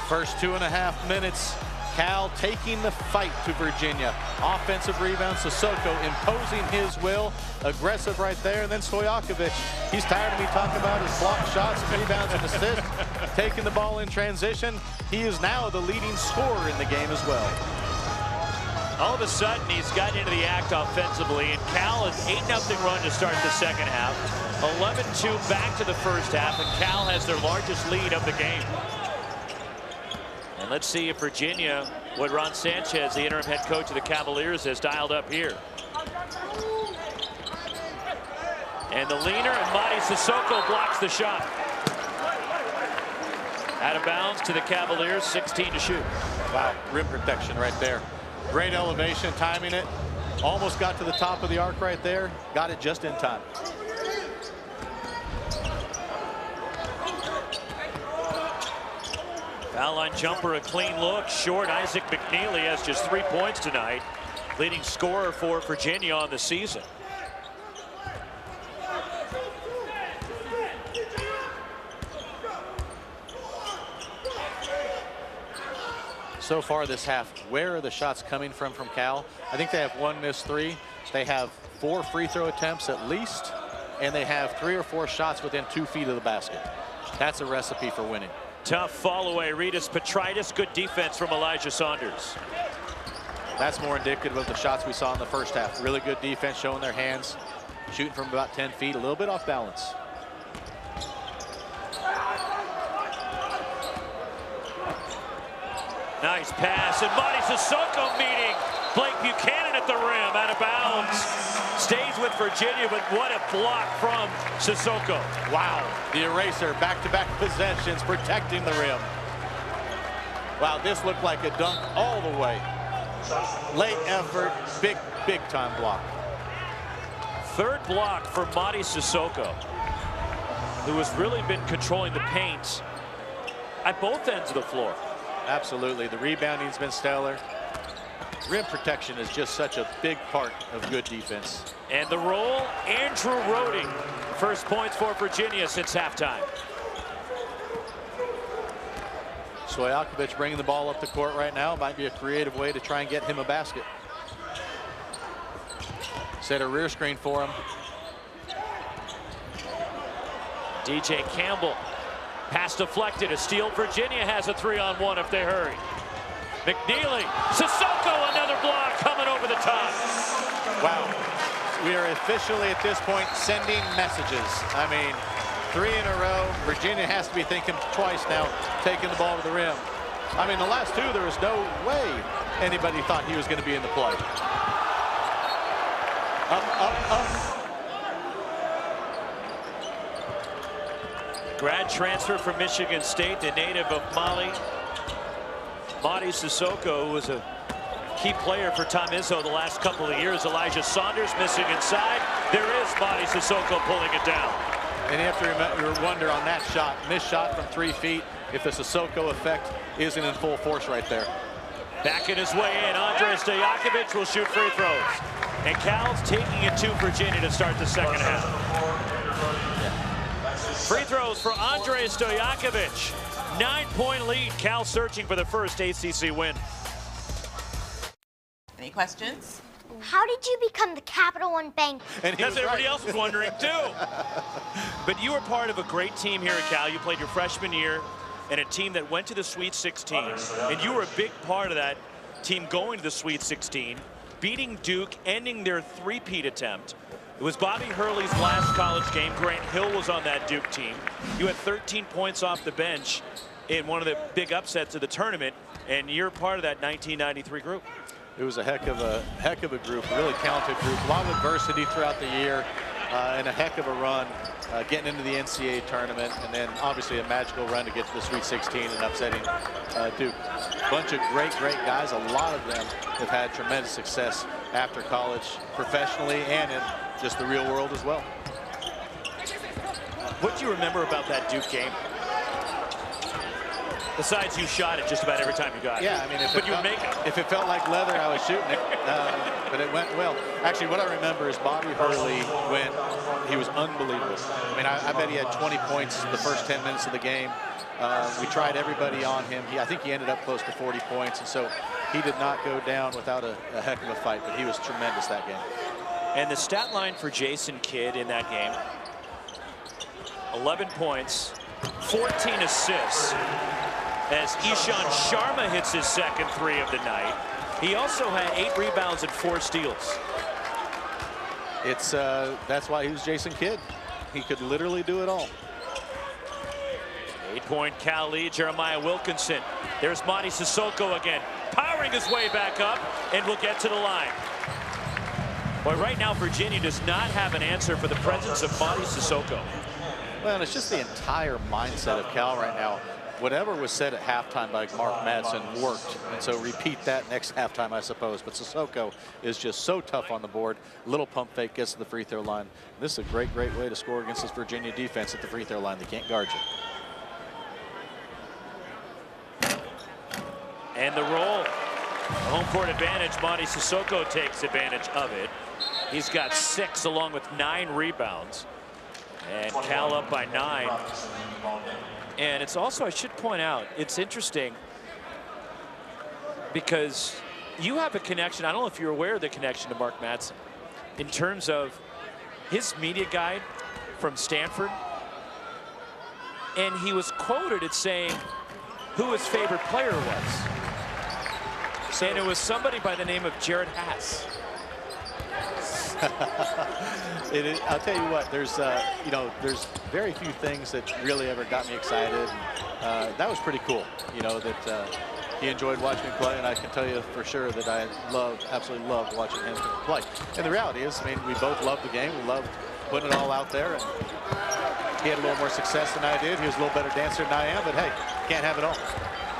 First 2.5 minutes, Cal taking the fight to Virginia. Offensive rebound, Sissoko imposing his will. Aggressive right there, and then Stojakovic. He's tired of me talking about his block shots, rebounds, and assists. Taking the ball in transition. He is now the leading scorer in the game as well. All of a sudden, he's gotten into the act offensively, and Cal is 8-0 run to start the second half. 11-2 back to the first half, and Cal has their largest lead of the game. And let's see if Virginia, what Ron Sanchez, the interim head coach of the Cavaliers, has dialed up here. And the leaner, and Mady Sissoko blocks the shot. Out of bounds to the Cavaliers, 16 to shoot. Wow, rim protection right there. Great elevation, timing it. Almost got to the top of the arc right there. Got it just in time. Foul line jumper, a clean look. Short, Isaac McNeely has just 3 points tonight. Leading scorer for Virginia on the season. So far this half, where are the shots coming from Cal? I think they have 1 missed 3. They have 4 free throw attempts at least, and they have 3 or 4 shots within 2 feet of the basket. That's a recipe for winning. Tough fall away. Rhedas Petritis, good defense from Elijah Saunders. That's more indicative of the shots we saw in the first half. Really good defense, showing their hands, shooting from about 10 feet, a little bit off balance. Nice pass, and Mady Sissoko meeting Blake Buchanan at the rim, out of bounds. Stays with Virginia, but what a block from Sissoko. Wow, the eraser, back-to-back possessions, protecting the rim. Wow, this looked like a dunk all the way. Late effort, big time block. Third block for Mady Sissoko, who has really been controlling the paint at both ends of the floor. Absolutely, the rebounding's been stellar. Rim protection is just such a big part of good defense. And the roll, Andrew Rohde. First points for Virginia since halftime. Stojakovic bringing the ball up the court right now. Might be a creative way to try and get him a basket. Set a rear screen for him. DJ Campbell. Pass deflected, a steal. Virginia has a 3-on-1 if they hurry. McNeely, Sissoko, another block coming over the top. Wow, we are officially at this point sending messages. I mean, 3 in a row. Virginia has to be thinking twice now, taking the ball to the rim. I mean, the last 2, there was no way anybody thought he was going to be in the play. Up. Grad transfer from Michigan State, the native of Mali. Mady Sissoko was a key player for Tom Izzo the last couple of years. Elijah Saunders missing inside. There is Mady Sissoko pulling it down. And you have to remember, wonder on that shot, missed shot from 3 feet, if the Sissoko effect isn't in full force right there. Backing his way in, Andrej Stojakovic will shoot free throws. And Cal's taking it to Virginia to start the second half. Free throws for Andrej Stojakovic. 9-point lead. Cal searching for the first ACC win. Any questions? How did you become the Capital One Bank? Because everybody else was wondering too. But you were part of a great team here at Cal. You played your freshman year in a team that went to the Sweet 16. And you were a big part of that team going to the Sweet 16, beating Duke, ending their three-peat attempt. It was Bobby Hurley's last college game. Grant Hill was on that Duke team. You had 13 points off the bench in one of the big upsets of the tournament, and you're part of that 1993 group. It was a heck of a group, a really talented group. A lot of adversity throughout the year, and a heck of a run getting into the NCAA tournament, and then obviously a magical run to get to the Sweet 16 and upsetting Duke. Bunch of great guys. A lot of them have had tremendous success after college, professionally and in just the real world as well. What do you remember about that Duke game? Besides, you shot it just about every time you got it. Yeah, I mean, if it felt like leather, I was shooting it, but it went well. Actually, what I remember is Bobby Hurley he was unbelievable. I mean, I bet he had 20 points the first 10 minutes of the game. We tried everybody on him. I think he ended up close to 40 points, and so he did not go down without a heck of a fight, but he was tremendous that game. And the stat line for Jason Kidd in that game, 11 points, 14 assists, as Ishan Sharma hits his second 3 of the night. He also had 8 rebounds and 4 steals. That's why he was Jason Kidd. He could literally do it all. 8-point Cal lead, Jeremiah Wilkinson. There's Mady Sissoko again, powering his way back up, and will get to the line. Boy, right now Virginia does not have an answer for the presence of Mady Sissoko. Well, and it's just the entire mindset of Cal right now. Whatever was said at halftime by Mark Madsen worked, and so repeat that next halftime, I suppose. But Sissoko is just so tough on the board. Little pump fake, gets to the free throw line. This is a great way to score against this Virginia defense at the free throw line. They can't guard you. And the roll. Home court advantage. Mady Sissoko takes advantage of it. He's got 6 along with 9 rebounds. And Cal up by 9. And it's also, I should point out, it's interesting because you have a connection. I don't know if you're aware of the connection to Mark Madsen in terms of his media guide from Stanford. And he was quoted as saying who his favorite player was. And it was somebody by the name of Jared Haas. I'll tell you what, there's very few things that really ever got me excited. That was pretty cool, that he enjoyed watching me play, and I can tell you for sure that I absolutely loved watching him play. And the reality is, I mean, we both loved the game. We loved putting it all out there, and he had a little more success than I did. He was a little better dancer than I am, but hey, can't have it all.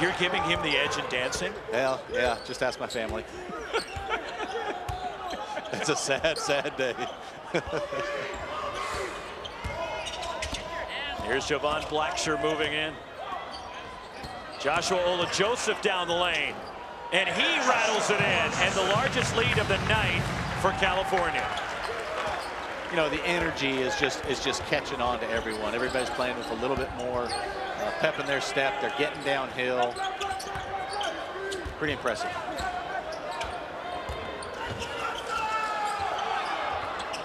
You're giving him the edge in dancing? Well, yeah, just ask my family. It's a sad, sad day. Here's Javon Blacksher moving in. Joshua Ola-Joseph down the lane. And he rattles it in. And the largest lead of the night for California. The energy is just catching on to everyone. Everybody's playing with a little bit more pep in their step. They're getting downhill. Pretty impressive.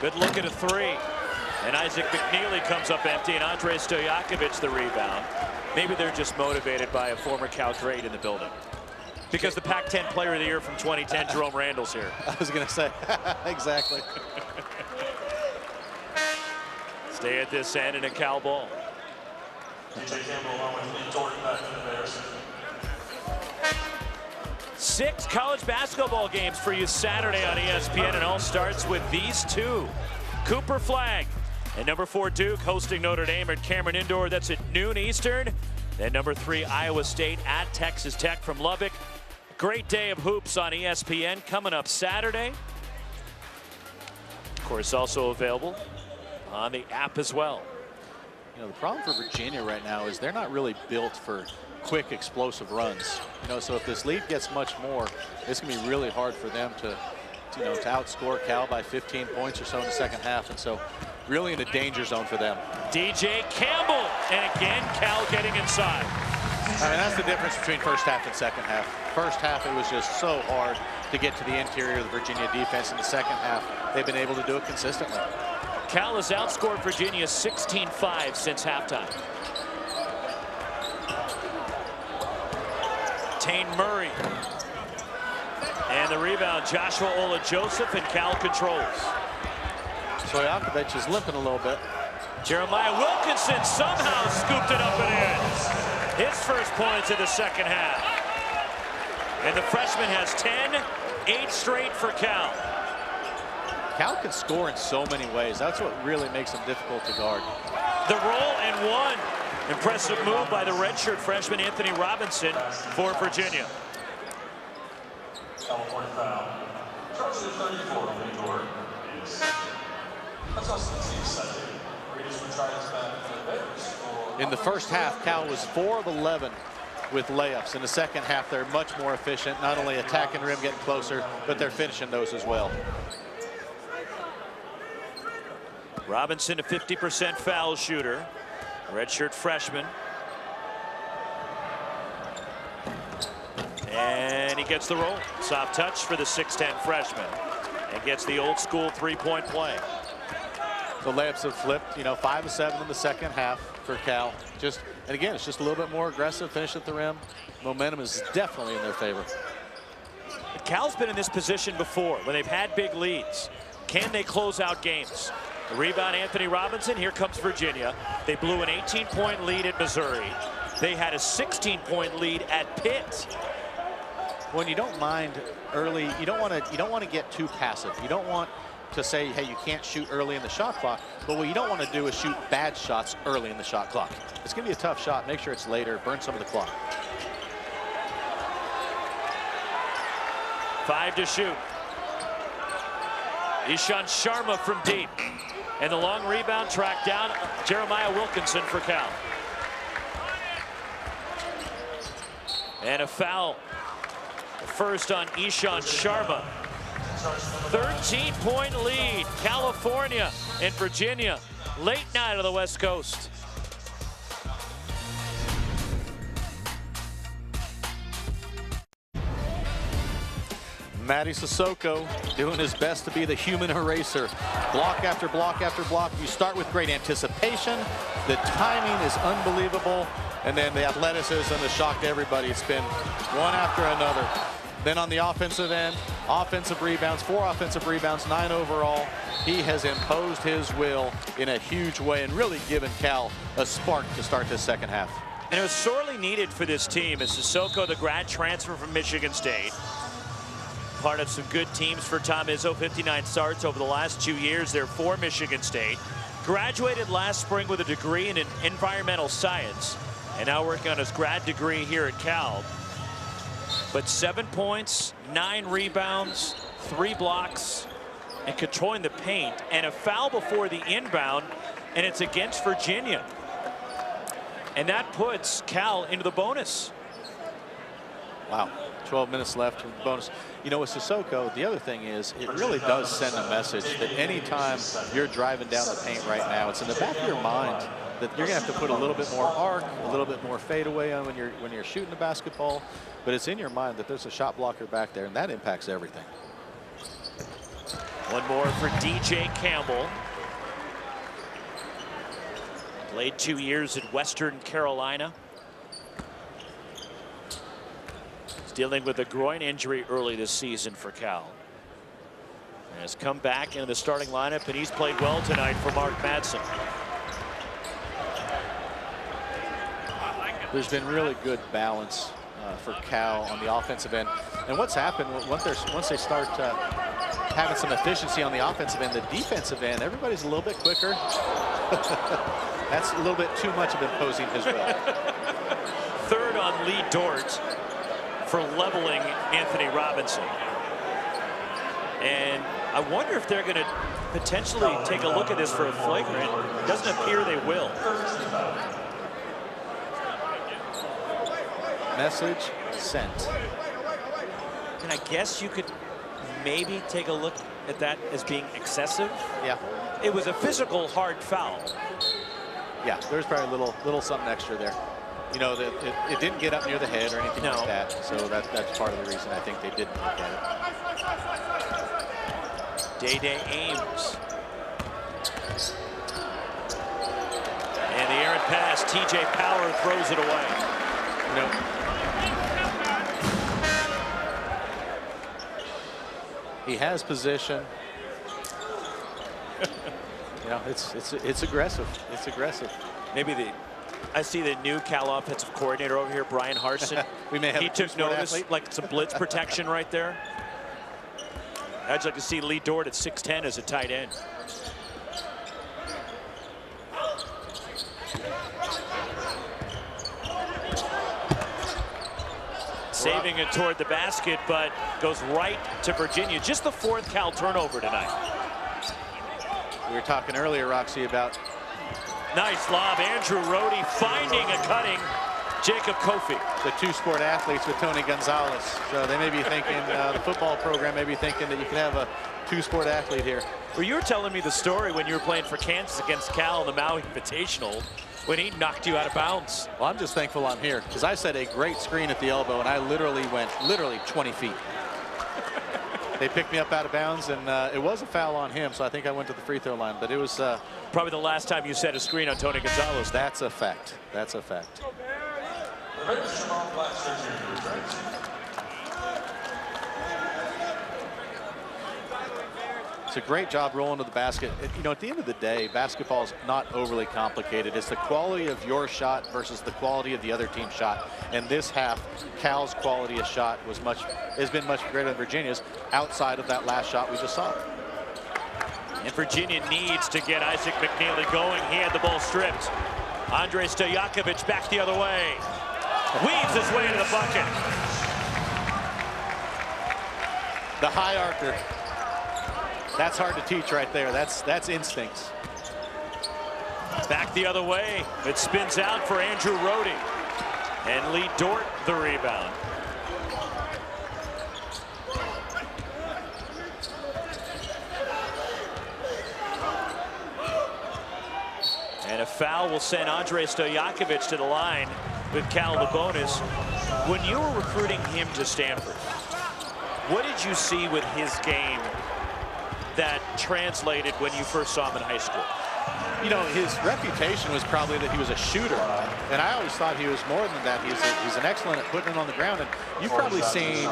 Good look at a 3. And Isaac McNeely comes up empty, and Andrej Stojakovic the rebound. Maybe they're just motivated by a former Cal great in the building. Because the Pac-10 Player of the Year from 2010, Jerome Randall's here. I was going to say, exactly. Stay at this end and a Cal ball. Campbell along with Jordan back to the Bears. 6 college basketball games for you Saturday on ESPN, and all starts with these two. Cooper Flag and number 4 Duke hosting Notre Dame at Cameron Indoor. That's at noon Eastern. Then number 3 Iowa State at Texas Tech from Lubbock. Great day of hoops on ESPN coming up Saturday. Of course, also available on the app as well. You know, the problem for Virginia right now is they're not really built for quick, explosive runs. You know, so if this lead gets much more, it's going to be really hard for them to outscore Cal by 15 points or so in the second half. And so really in a danger zone for them. DJ Campbell, and again, Cal getting inside. I mean, that's the difference between first half and second half. First half, it was just so hard to get to the interior of the Virginia defense. In the second half, they've been able to do it consistently. Cal has outscored Virginia 16-5 since halftime. Tane Murray. And the rebound, Joshua Ola-Joseph, and Cal controls. Stojakovic is limping a little bit. Jeremiah Wilkinson somehow scooped it up and in. His first points of the second half. And the freshman has 10, 8 straight for Cal. Cal can score in so many ways. That's what really makes them difficult to guard. The roll and one. Impressive move by the redshirt freshman Anthony Robinson for Virginia. California foul. Charge to 34 on the door is. That's also the team second. Raiders will try this back for the Bears. In the first half, Cal was 4 of 11 with layups. In the second half, they're much more efficient, not only attacking the rim, getting closer, but they're finishing those as well. Robinson, a 50% foul shooter. Redshirt freshman. And he gets the roll. Soft touch for the 6'10 freshman. And gets the old school three-point play. The layups have flipped, 5 of 7 in the second half for Cal. And again, it's just a little bit more aggressive, finish at the rim. Momentum is definitely in their favor. Cal's been in this position before when they've had big leads. Can they close out games? The rebound, Anthony Robinson. Here comes Virginia. They blew an 18-point lead at Missouri. They had a 16-point lead at Pitt. When you don't mind early, you don't want to get too passive. You don't want to say, hey, you can't shoot early in the shot clock. But what you don't want to do is shoot bad shots early in the shot clock. It's going to be a tough shot. Make sure it's later. Burn some of the clock. 5 to shoot. Ishan Sharma from deep. And the long rebound tracked down. Jeremiah Wilkinson for Cal. And a foul. First on Ishan Sharma. 13-point lead. California and Virginia. Late night on the West Coast. Matty Soko doing his best to be the human eraser. Block after block after block. You start with great anticipation. The timing is unbelievable. And then the athleticism has shocked everybody. It's been one after another. Then on the offensive end, offensive rebounds, 4 offensive rebounds, 9 overall. He has imposed his will in a huge way and really given Cal a spark to start this second half. And it was sorely needed for this team as Soko, the grad transfer from Michigan State. Part of some good teams for Tom Izzo, 59 starts over the last 2 years there for Michigan State. Graduated last spring with a degree in environmental science and now working on his grad degree here at Cal. But 7 points, 9 rebounds, 3 blocks, and controlling the paint, and a foul before the inbound, and it's against Virginia. And that puts Cal into the bonus. Wow, 12 minutes left with the bonus. You know, with Soko, the other thing is it really does send a message that anytime you're driving down the paint right now, it's in the back of your mind that you're gonna have to put a little bit more arc, a little bit more fadeaway on when you're shooting the basketball. But it's in your mind that there's a shot blocker back there, and that impacts everything. One more for DJ Campbell. Played 2 years at Western Carolina. He's dealing with a groin injury early this season for Cal. And has come back into the starting lineup, and he's played well tonight for Mark Madsen. there's been really good balance for Cal on the offensive end. And what's happened once they start having some efficiency on the offensive end, the defensive end, everybody's a little bit quicker. That's a little bit too much of imposing his will. Third on Lee Dort for leveling Anthony Robinson. And I wonder if they're going to potentially take a look at this for a flagrant. Doesn't appear they will. Message sent. And I guess you could maybe take a look at that as being excessive. Yeah. It was a physical hard foul. Yeah, there's probably a little something extra there. You know, it didn't get up near the head or anything like that. So that's part of the reason I think they didn't look at it. Day Ames. And the errant pass, TJ Power throws it away. You know, he has position. You know, it's aggressive. It's aggressive. Maybe I see the new Cal offensive coordinator over here, Brian Harsin. We may have he took notice, athlete. Like some blitz protection right there. I'd like to see Lee Dort at 6'10" as a tight end. Saving it toward the basket, but goes right to Virginia. Just the 4th Cal turnover tonight. We were talking earlier, Roxy, about nice lob. Andrew Rohde finding a cutting Jacob Kofi. The two-sport athletes with Tony Gonzalez. So they may be thinking, the football program may be thinking that you can have a two-sport athlete here. Well, you were telling me the story when you were playing for Kansas against Cal in the Maui Invitational when he knocked you out of bounds. Well, I'm just thankful I'm here because I set a great screen at the elbow and I literally went 20 feet. They picked me up out of bounds, and it was a foul on him, so I think I went to the free throw line. But it was probably the last time you set a screen on Tony Gonzalez. That's a fact. That's a fact. It's a great job rolling to the basket. You know, at the end of the day, basketball is not overly complicated. It's the quality of your shot versus the quality of the other team's shot. And this half, Cal's quality of shot has been much greater than Virginia's outside of that last shot we just saw. And Virginia needs to get Isaac McNeely going. He had the ball stripped. Andrej Stojakovic back the other way. Weaves his way to the bucket. The high archer. That's hard to teach right there. That's instincts. Back the other way. It spins out for Andrew Rohde. And Lee Dort the rebound. And a foul will send Andrej Stojakovic to the line with Cal the bonus. When you were recruiting him to Stanford, what did you see with his game that translated when you first saw him in high school? You know, his reputation was probably that he was a shooter, and I always thought he was more than that. He's an excellent at putting it on the ground, and you've probably seen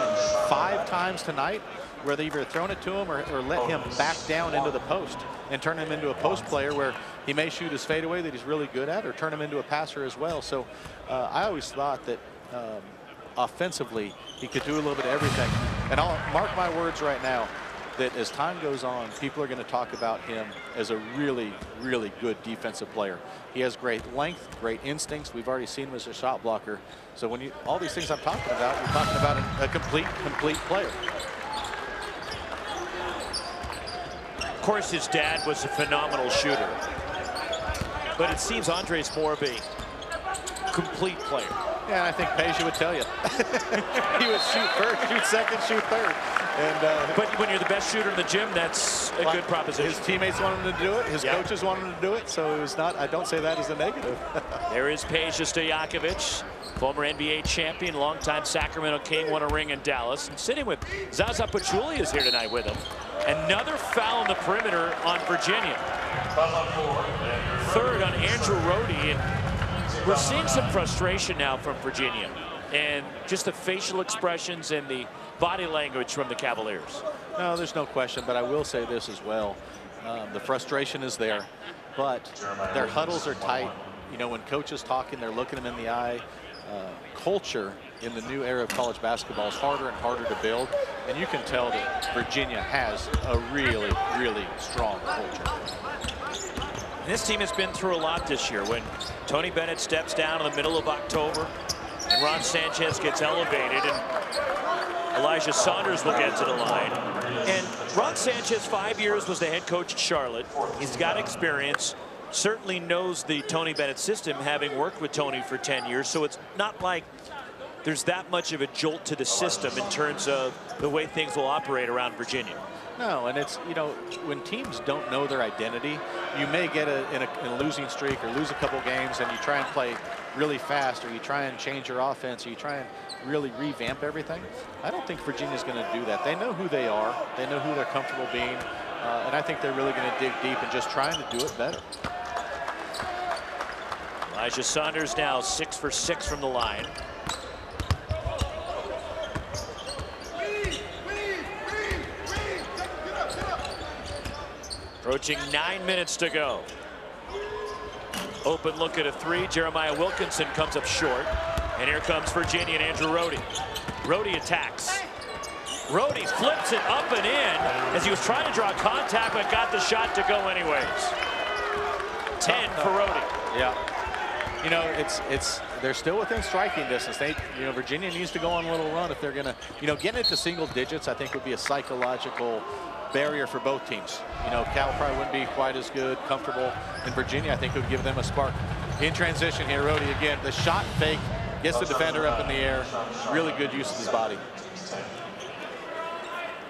5 times tonight where they've either thrown it to him or let him back down into the post and turn him into a post player where he may shoot his fadeaway that he's really good at or turn him into a passer as well. So I always thought that offensively he could do a little bit of everything. And I'll mark my words right now that as time goes on, people are going to talk about him as a really, really good defensive player. He has great length, great instincts. We've already seen him as a shot blocker. So when all these things I'm talking about, you're talking about a complete player. Of course, his dad was a phenomenal shooter, but it seems Andre's more of a complete player. Yeah, I think Peja would tell you. He would shoot first, shoot second, shoot third. And, but when you're the best shooter in the gym, that's a good proposition. His teammates wanted him to do it. His coaches wanted him to do it. So it was not, I don't say that as a negative. There is Peja Stojakovic, former NBA champion, longtime Sacramento King, won a ring in Dallas. And sitting with Zaza Pachulia is here tonight with him. Another foul on the perimeter on Virginia. Third on Andrew Rohde. And we're seeing some frustration now from Virginia. And just the facial expressions and the body language from the Cavaliers. No, there's no question, but I will say this as well. The frustration is there, but their huddles are tight. You know, when coach is talking, they're looking him in the eye. culture in the new era of college basketball is harder and harder to build, and you can tell that Virginia has a really, really strong culture. And this team has been through a lot this year. When Tony Bennett steps down in the middle of October, and Ron Sanchez gets elevated, and Elijah Saunders will get to the line. And Ron Sanchez, 5 years, was the head coach at Charlotte. He's got experience, certainly knows the Tony Bennett system, having worked with Tony for 10 years. So it's not like there's that much of a jolt to the system in terms of the way things will operate around Virginia. No, and it's, you know, when teams don't know their identity, you may get in a losing streak or lose a couple games, and you try and play really fast, or you try and change your offense, or you try and really revamp everything. I don't think Virginia's going to do that. They know who they are. They know who they're comfortable being. And I think they're really going to dig deep and just trying to do it better. Elijah Saunders now 6 for 6 from the line. Approaching 9 minutes to go. Open look at a three. Jeremiah Wilkinson comes up short. And here comes Virginia and Andrew Rohde. Rohde attacks. Rohde flips it up and in as he was trying to draw contact, but got the shot to go anyways. 10 for Rohde. Yeah. You know, they're still within striking distance. Virginia needs to go on a little run if they're going to, getting into single digits, I think would be a psychological barrier for both teams. Cal probably wouldn't be quite as good, comfortable. In Virginia, I think it would give them a spark. In transition here, Rohde again, the shot fake, gets the defender up in the air. Really good use of his body.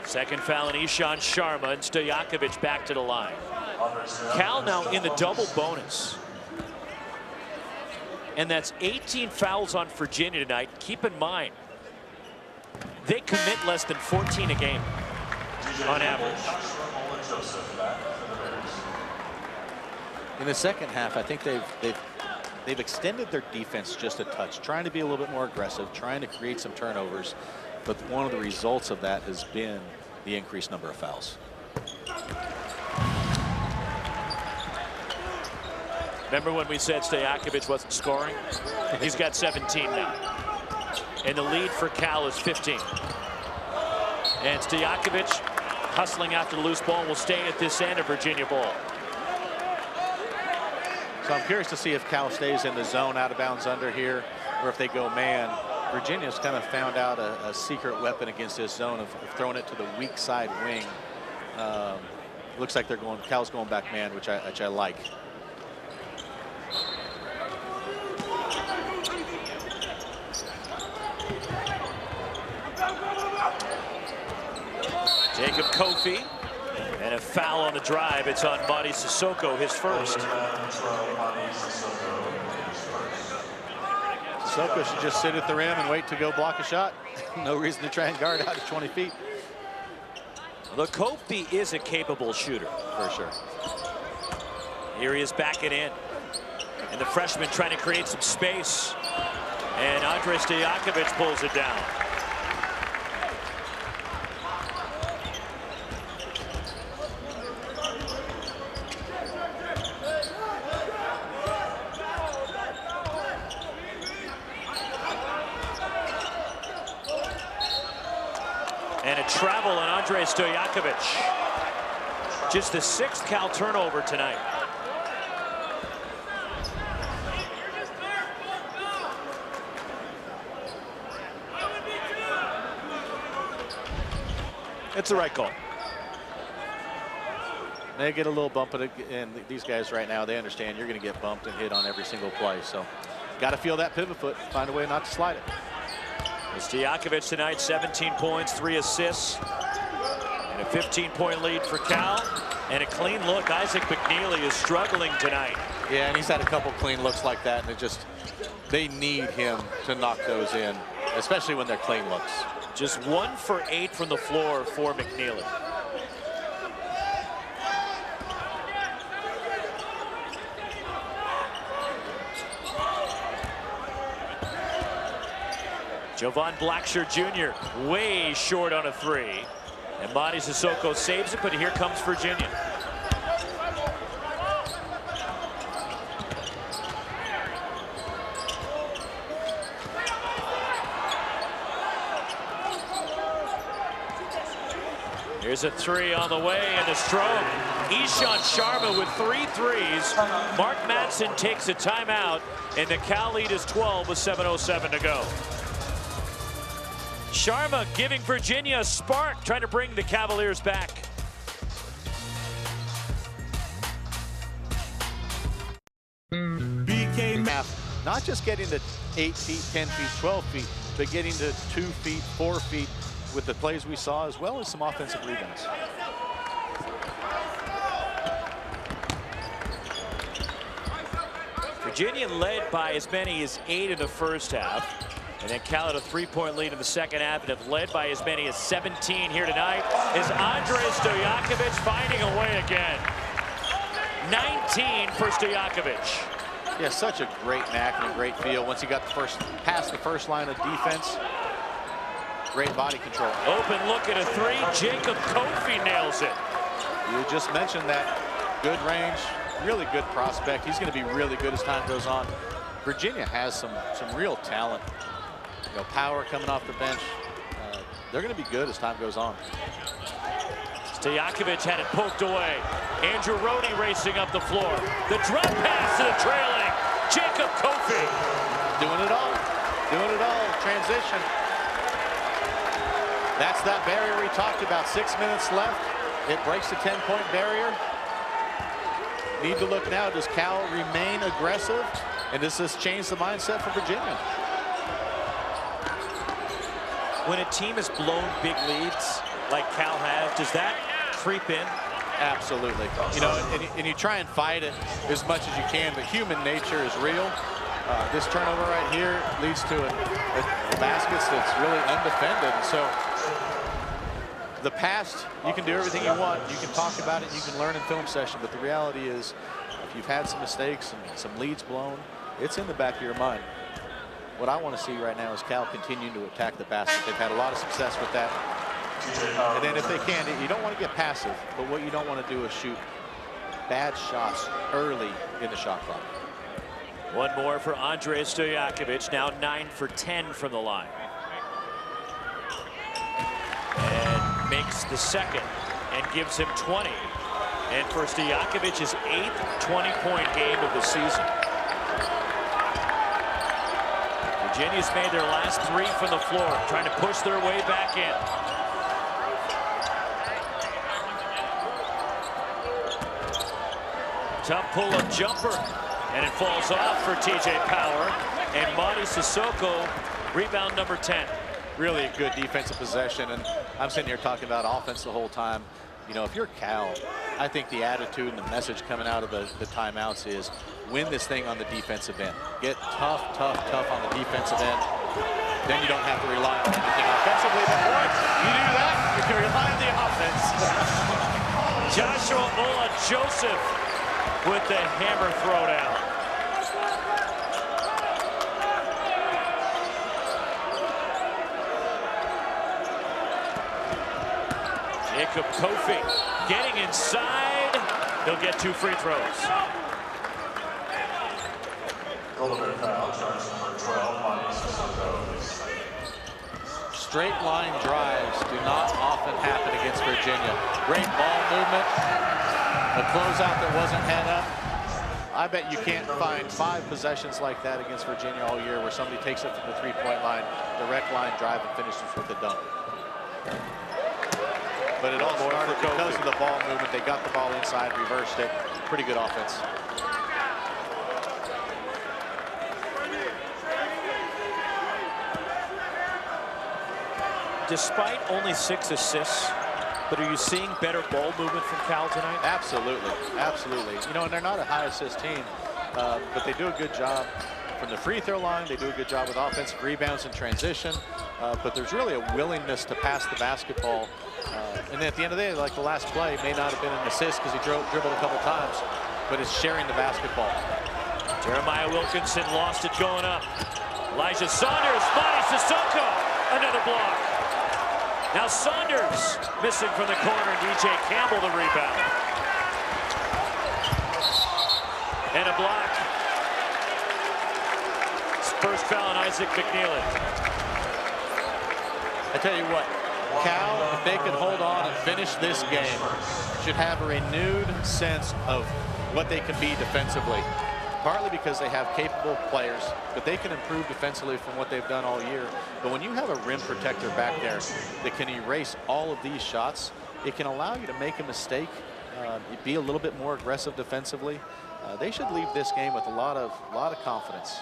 Second foul on Ishan Sharma, and Stojakovic back to the line. Cal now in the double bonus. And that's 18 fouls on Virginia tonight. Keep in mind, they commit less than 14 a game on average. In the second half, I think they've extended their defense just a touch, trying to be a little bit more aggressive, trying to create some turnovers. But one of the results of that has been the increased number of fouls. Remember when we said Stojakovic wasn't scoring? He's got 17 now. And the lead for Cal is 15. And Stojakovic hustling after the loose ball will stay at this end of Virginia ball. So I'm curious to see if Cal stays in the zone out of bounds under here, or if they go man. Virginia's kind of found out a secret weapon against this zone of throwing it to the weak side wing. Looks like Cal's going back man, which I like. Jacob Kofi, and a foul on the drive. It's on Mady Sissoko, his first. Soko should just sit at the rim and wait to go block a shot. No reason to try and guard out of 20 feet. The Kofi is a capable shooter. For sure. Here he is backing in. And the freshman trying to create some space. And Andrej Stojakovic pulls it down. And a travel on Andrej Stojakovic. Just the 6th Cal turnover tonight. It's the right call. They get a little bump, and these guys right now, they understand you're going to get bumped and hit on every single play. So got to feel that pivot foot, find a way not to slide it. Stojakovic tonight, 17 points, 3 assists, and a 15-point lead for Cal. And a clean look. Isaac McNeely is struggling tonight. Yeah, and he's had a couple clean looks like that, and they need him to knock those in, especially when they're clean looks. Just 1 for 8 from the floor for McNeely. Jovan Blacksher Jr. way short on a 3. And Mady Sissoko saves it, but here comes Virginia. Here's a three on the way and a stroke. Ishant Sharma with 3 threes. Mark Madsen takes a timeout, and the Cal lead is 12 with 7:07 to go. Sharma giving Virginia a spark, trying to bring the Cavaliers back. Not just getting to 8 feet, 10 feet, 12 feet, but getting to 2 feet, 4 feet with the plays we saw, as well as some offensive rebounds. Virginia led by as many as 8 in the first half. And then Cal had a 3-point lead in the second half and have led by as many as 17 here tonight. Is Andrej Stojakovic finding a way again? 19 for Stojakovic. Yeah, such a great knack and a great feel. Once he got past the first line of defense, great body control. Open look at a 3. Jacob Kofi nails it. You just mentioned that. Good range, really good prospect. He's going to be really good as time goes on. Virginia has some real talent. You know, power coming off the bench. They're going to be good as time goes on. Stojakovic had it poked away. Andrew Rohde racing up the floor. The drop pass to the trailing Jacob Kofi. Doing it all. Doing it all. Transition. That's that barrier we talked about. 6 minutes left. It breaks the 10-point barrier. Need to look now. Does Cal remain aggressive? And does this change the mindset for Virginia? When a team has blown big leads like Cal has, does that creep in? Absolutely. You know, and you try and fight it as much as you can, but human nature is real. This turnover right here leads to a baskets that's really undefended. So the past, you can do everything you want. You can talk about it. You can learn in film session. But the reality is, if you've had some mistakes and some leads blown, it's in the back of your mind. What I want to see right now is Cal continuing to attack the basket. They've had a lot of success with that. And then if they can, you don't want to get passive, but what you don't want to do is shoot bad shots early in the shot clock. One more for Andrej Stojakovic, now 9 for 10 from the line. And makes the second and gives him 20. And for Stojakovic's 8th 20-point game of the season. Virginia's made their last 3 from the floor, trying to push their way back in. Tough pull-up jumper, and it falls off for TJ Power. And Madi Sissoko, rebound number 10. Really a good defensive possession, and I'm sitting here talking about offense the whole time. You know, if you're Cal, I think the attitude and the message coming out of the timeouts is win this thing on the defensive end. Get tough, tough, tough on the defensive end. Then you don't have to rely on anything offensively. But once you do that, you can rely on the offense. Joshua Ola-Joseph with the hammer throwdown. Jacob Kofi getting inside. He'll get 2 free throws. Relevant foul, charge number 12, Madi Sissoko. Straight line drives do not often happen against Virginia. Great ball movement. A closeout that wasn't head up. I bet you can't find 5 possessions like that against Virginia all year where somebody takes it from the 3-point line, direct line drive, and finishes with a dunk. But it all started because of the ball movement. They got the ball inside, reversed it. Pretty good offense. Despite only 6 assists, but are you seeing better ball movement from Cal tonight? Absolutely, absolutely. You know, and they're not a high assist team, but they do a good job from the free throw line. They do a good job with offensive rebounds and transition, but there's really a willingness to pass the basketball. And then at the end of the day, like the last play, may not have been an assist because he dribbled a couple times, but it's sharing the basketball. Jeremiah Wilkinson lost it going up. Elijah Saunders, Madi Sissoko, another block. Now Saunders missing from the corner, and DJ Campbell the rebound. And a block. First foul on Isaac McNeely. I tell you what, Cal, if they could hold on and finish this game, should have a renewed sense of what they can be defensively. Partly because they have capable players, but they can improve defensively from what they've done all year. But when you have a rim protector back there that can erase all of these shots, it can allow you to make a mistake, be a little bit more aggressive defensively. They should leave this game with a lot of confidence.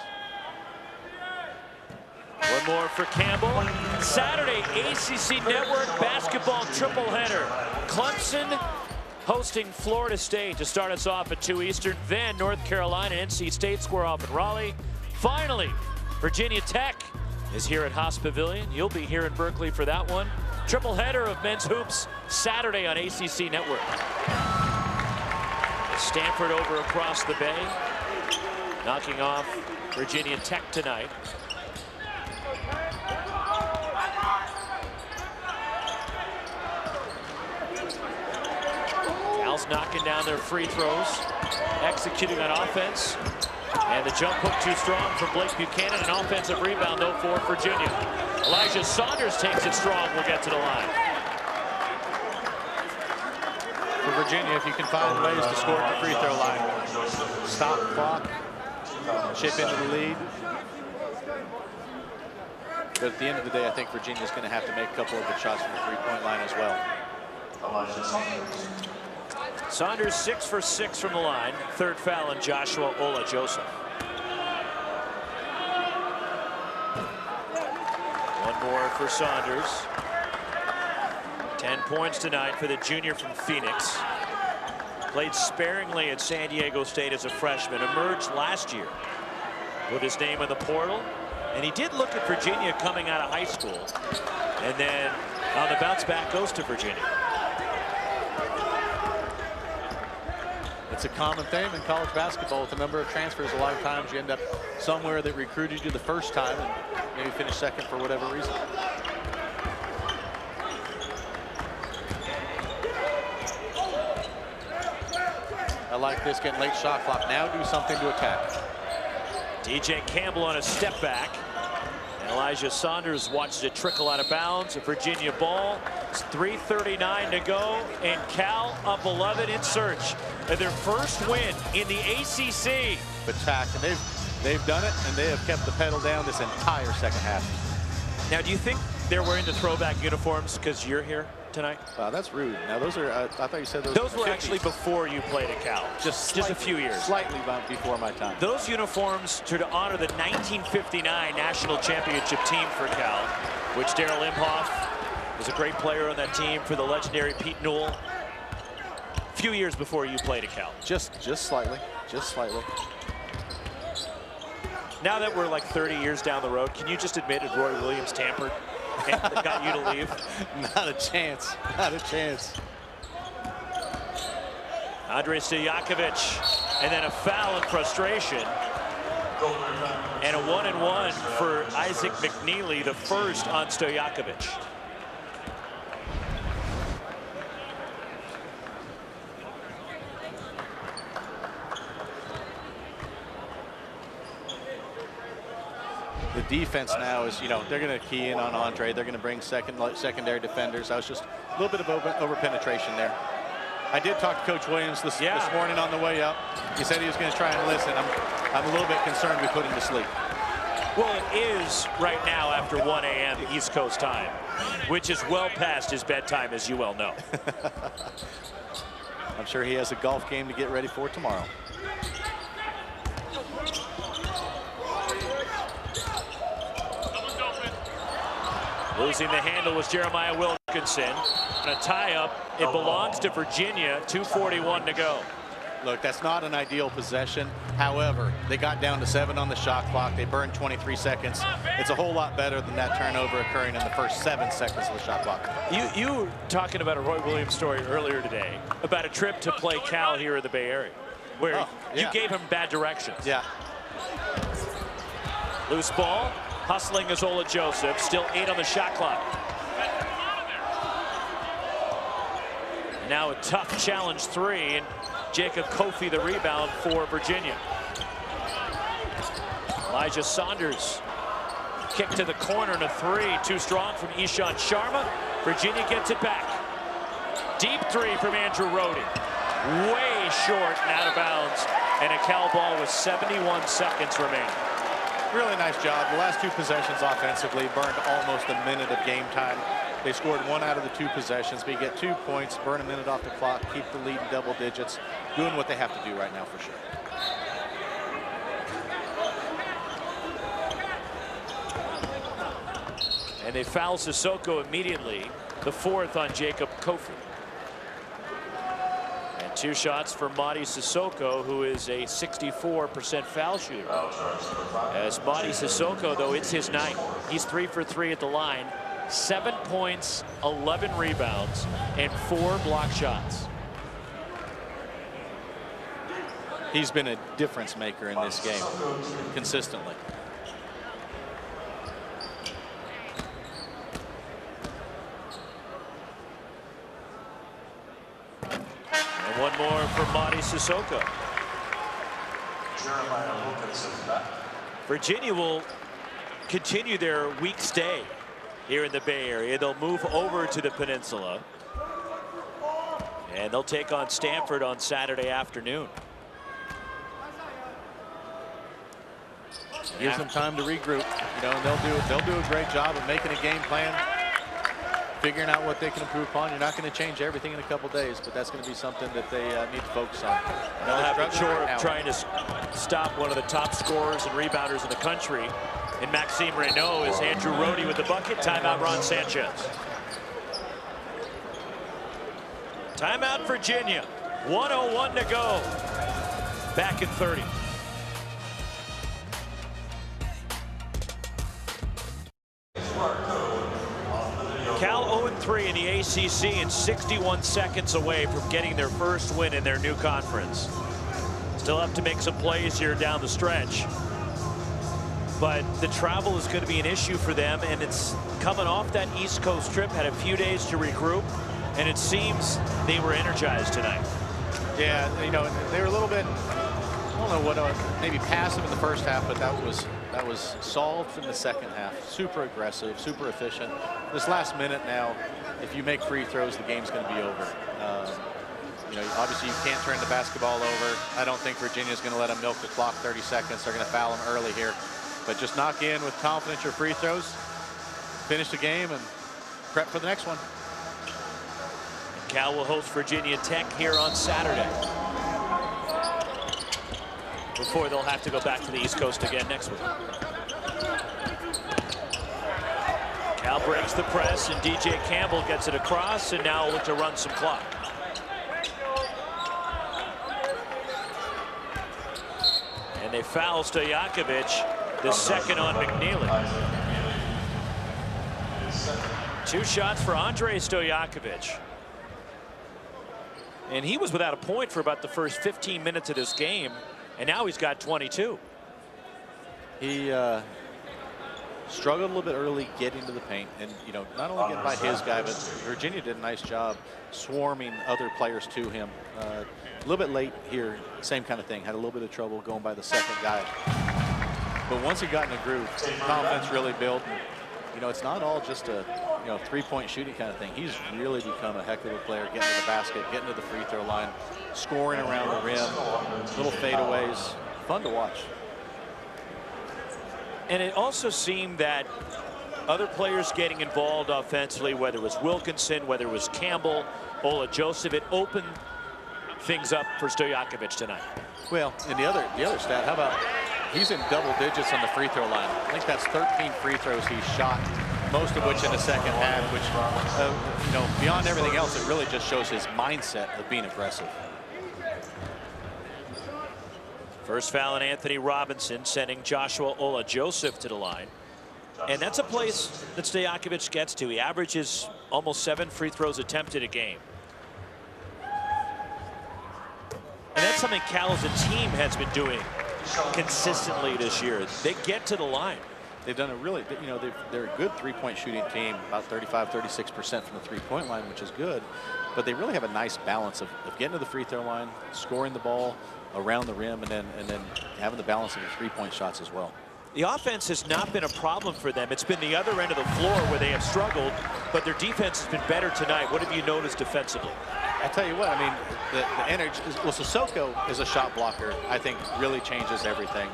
One more for Campbell. Saturday, ACC Network basketball tripleheader. Clemson hosting Florida State to start us off at 2 Eastern. Then North Carolina and NC State square off in Raleigh. Finally, Virginia Tech is here at Haas Pavilion. You'll be here in Berkeley for that one. Tripleheader of men's hoops Saturday on ACC Network. Stanford over across the bay, knocking off Virginia Tech tonight. Cal's knocking down their free throws, executing on offense. And the jump hook too strong from Blake Buchanan. An offensive rebound, though, for Virginia. Elijah Saunders takes it strong. We'll get to the line. For Virginia, if you can find ways to score at the free throw line, stop the clock, chip into the lead. But at the end of the day, I think Virginia's going to have to make a couple of good shots from the three-point line as well. Saunders 6 for 6 from the line. Third foul on Joshua Ola-Joseph. One more for Saunders. 10 points tonight for the junior from Phoenix. Played sparingly at San Diego State as a freshman. Emerged last year with his name in the portal. And he did look at Virginia coming out of high school. And then on the bounce back goes to Virginia. It's a common theme in college basketball with a number of transfers. A lot of times you end up somewhere that recruited you the first time and maybe finish second for whatever reason. I like this, getting late shot clock. Now do something to attack. DJ Campbell on a step back. And Elijah Saunders watches it trickle out of bounds. A Virginia ball. It's 3:39 to go. And Cal up 11 in search of their first win in the ACC. Attack, and they've done it, and they have kept the pedal down this entire second half. Now, do you think they're wearing the throwback uniforms because you're here tonight? Wow, that's rude. Now those are, I thought you said those were actually before you played at Cal. Just a few years. Slightly before my time. Those uniforms to honor the 1959 national championship team for Cal, which Daryl Imhoff was a great player on that team for the legendary Pete Newell. A few years before you played at Cal. Just slightly. Now that we're like 30 years down the road, can you just admit that Roy Williams tampered and got you to leave? Not a chance. Not a chance. Andrej Stojakovic, and then a foul in frustration. And a 1-and-1 for Isaac McNeely, the first on Stojakovic. The defense now is, they're going to key in on Andre. They're going to bring secondary defenders. That was just a little bit of over penetration there. I did talk to Coach Williams this morning on the way up. He said he was going to try and listen. I'm a little bit concerned we put him to sleep. Well, it is right now after 1 a.m. East Coast time, which is well past his bedtime, as you well know. I'm sure he has a golf game to get ready for tomorrow. Losing the handle was Jeremiah Wilkinson. And a tie-up. It belongs to Virginia. 2:41 to go. Look, that's not an ideal possession. However, they got down to 7 on the shot clock. They burned 23 seconds. It's a whole lot better than that turnover occurring in the first 7 seconds of the shot clock. You were talking about a Roy Williams story earlier today about a trip to play Cal here in the Bay Area, where you gave him bad directions. Yeah. Loose ball. Hustling is Ola-Joseph. Still 8 on the shot clock. Now a tough challenge 3, and Jacob Kofi the rebound for Virginia. Elijah Saunders kick to the corner and a 3. Too strong from Ishan Sharma. Virginia gets it back. Deep three from Andrew Rohde. Way short and out of bounds. And a Cal ball with 71 seconds remaining. Really nice job. The last two possessions offensively burned almost a minute of game time. They scored 1 out of the 2 possessions, but you get 2 points, burn a minute off the clock, keep the lead in double digits, doing what they have to do right now for sure. And they foul Soko immediately, the 4th on Jacob Kofi. And 2 shots for Mady Sissoko, who is a 64% foul shooter. As Mady Sissoko, though, it's his night. He's 3 for 3 at the line. 7 points, 11 rebounds, and 4 block shots. He's been a difference maker in this game consistently. And one more for Mady Sissoko. Jeremiah Wilkinson back. Virginia will continue their week stay here in the Bay Area. They'll move over to the peninsula, and they'll take on Stanford on Saturday afternoon. Gives them time to regroup, you know, and they'll do a great job of making a game plan, figuring out what they can improve upon. You're not going to change everything in a couple days, but that's going to be something that they need to focus on. They'll have a chore of trying to stop one of the top scorers and rebounders in the country. And Maxime Reynaud is Andrew Rohde with the bucket. Timeout, Ron Sanchez. Timeout, Virginia. 1:01 to go. Back in 30. Cal 0-3 in the ACC and 61 seconds away from getting their first win in their new conference. Still have to make some plays here down the stretch. But the travel is going to be an issue for them, and it's coming off that East Coast trip, had a few days to regroup, and it seems they were energized tonight. Yeah, you know, they were a little bit, I don't know what, maybe passive in the first half, but that was solved in the second half. Super aggressive, super efficient. This last minute now, if you make free throws, the game's going to be over. You know, obviously you can't turn the basketball over. I don't think Virginia's going to let them milk the clock 30 seconds. They're going to foul them early here. But just knock in with confidence your free throws, finish the game, and prep for the next one. Cal will host Virginia Tech here on Saturday, before they'll have to go back to the East Coast again next week. Cal breaks the press, and DJ Campbell gets it across, and now look to run some clock. And they foul Stojakovic, the second on McNeely. 2 shots for Andrej Stojakovic. And he was without a point for about the first 15 minutes of this game, and now he's got 22. He struggled a little bit early getting to the paint, and you know, not only getting by his guy, but Virginia did a nice job swarming other players to him. A little bit late here, same kind of thing, had a little bit of trouble going by the second guy. But once he got in the groove, confidence really built. And, you know, it's not all just a, you know, 3-point shooting kind of thing. He's really become a heck of a player, getting to the basket, getting to the free throw line, scoring around the rim, little fadeaways, fun to watch. And it also seemed that other players getting involved offensively, whether it was Wilkinson, whether it was Campbell, Ola-Joseph, it opened things up for Stojakovic tonight. Well, and the other stat, how about he's in double digits on the free throw line. I think that's 13 free throws he's shot, most of which in the second half, which, you know, beyond everything else, it really just shows his mindset of being aggressive. First foul on Anthony Robinson, sending Joshua Ola-Joseph to the line. And that's a place that Stojakovic gets to. He averages almost 7 free throws attempted a game. And that's something Cal as a team has been doing consistently this year. They get to the line. They've done a really, you know, they're a good 3-point shooting team, about 35-36% from the 3-point line, which is good. But they really have a nice balance of getting to the free throw line, scoring the ball around the rim, and then having the balance of the 3-point shots as well. The offense has not been a problem for them. It's been the other end of the floor where they have struggled, but their defense has been better tonight. What have you noticed defensively? I tell you what, I mean, the energy, well, so Soko is a shot blocker, I think really changes everything.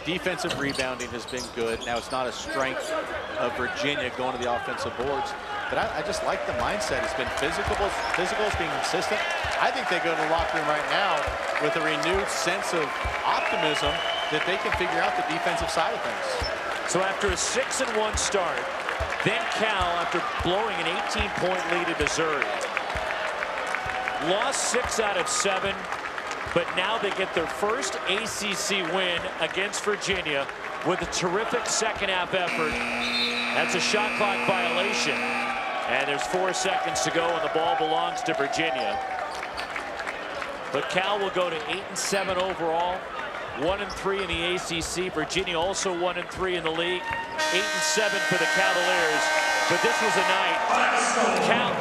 Defensive rebounding has been good. Now it's not a strength of Virginia going to the offensive boards, but I just like the mindset. It's been physical, it's being consistent. I think they go to the locker room right now with a renewed sense of optimism that they can figure out the defensive side of things. So after a 6-1 start, then Cal, after blowing an 18-point lead at Missouri, lost 6 out of 7, but now they get their first ACC win against Virginia with a terrific second-half effort. That's a shot clock violation, and there's 4 seconds to go, and the ball belongs to Virginia. But Cal will go to 8-7 overall, 1-3 in the ACC. Virginia also 1-3 in the league, 8-7 for the Cavaliers. But this was a night Cal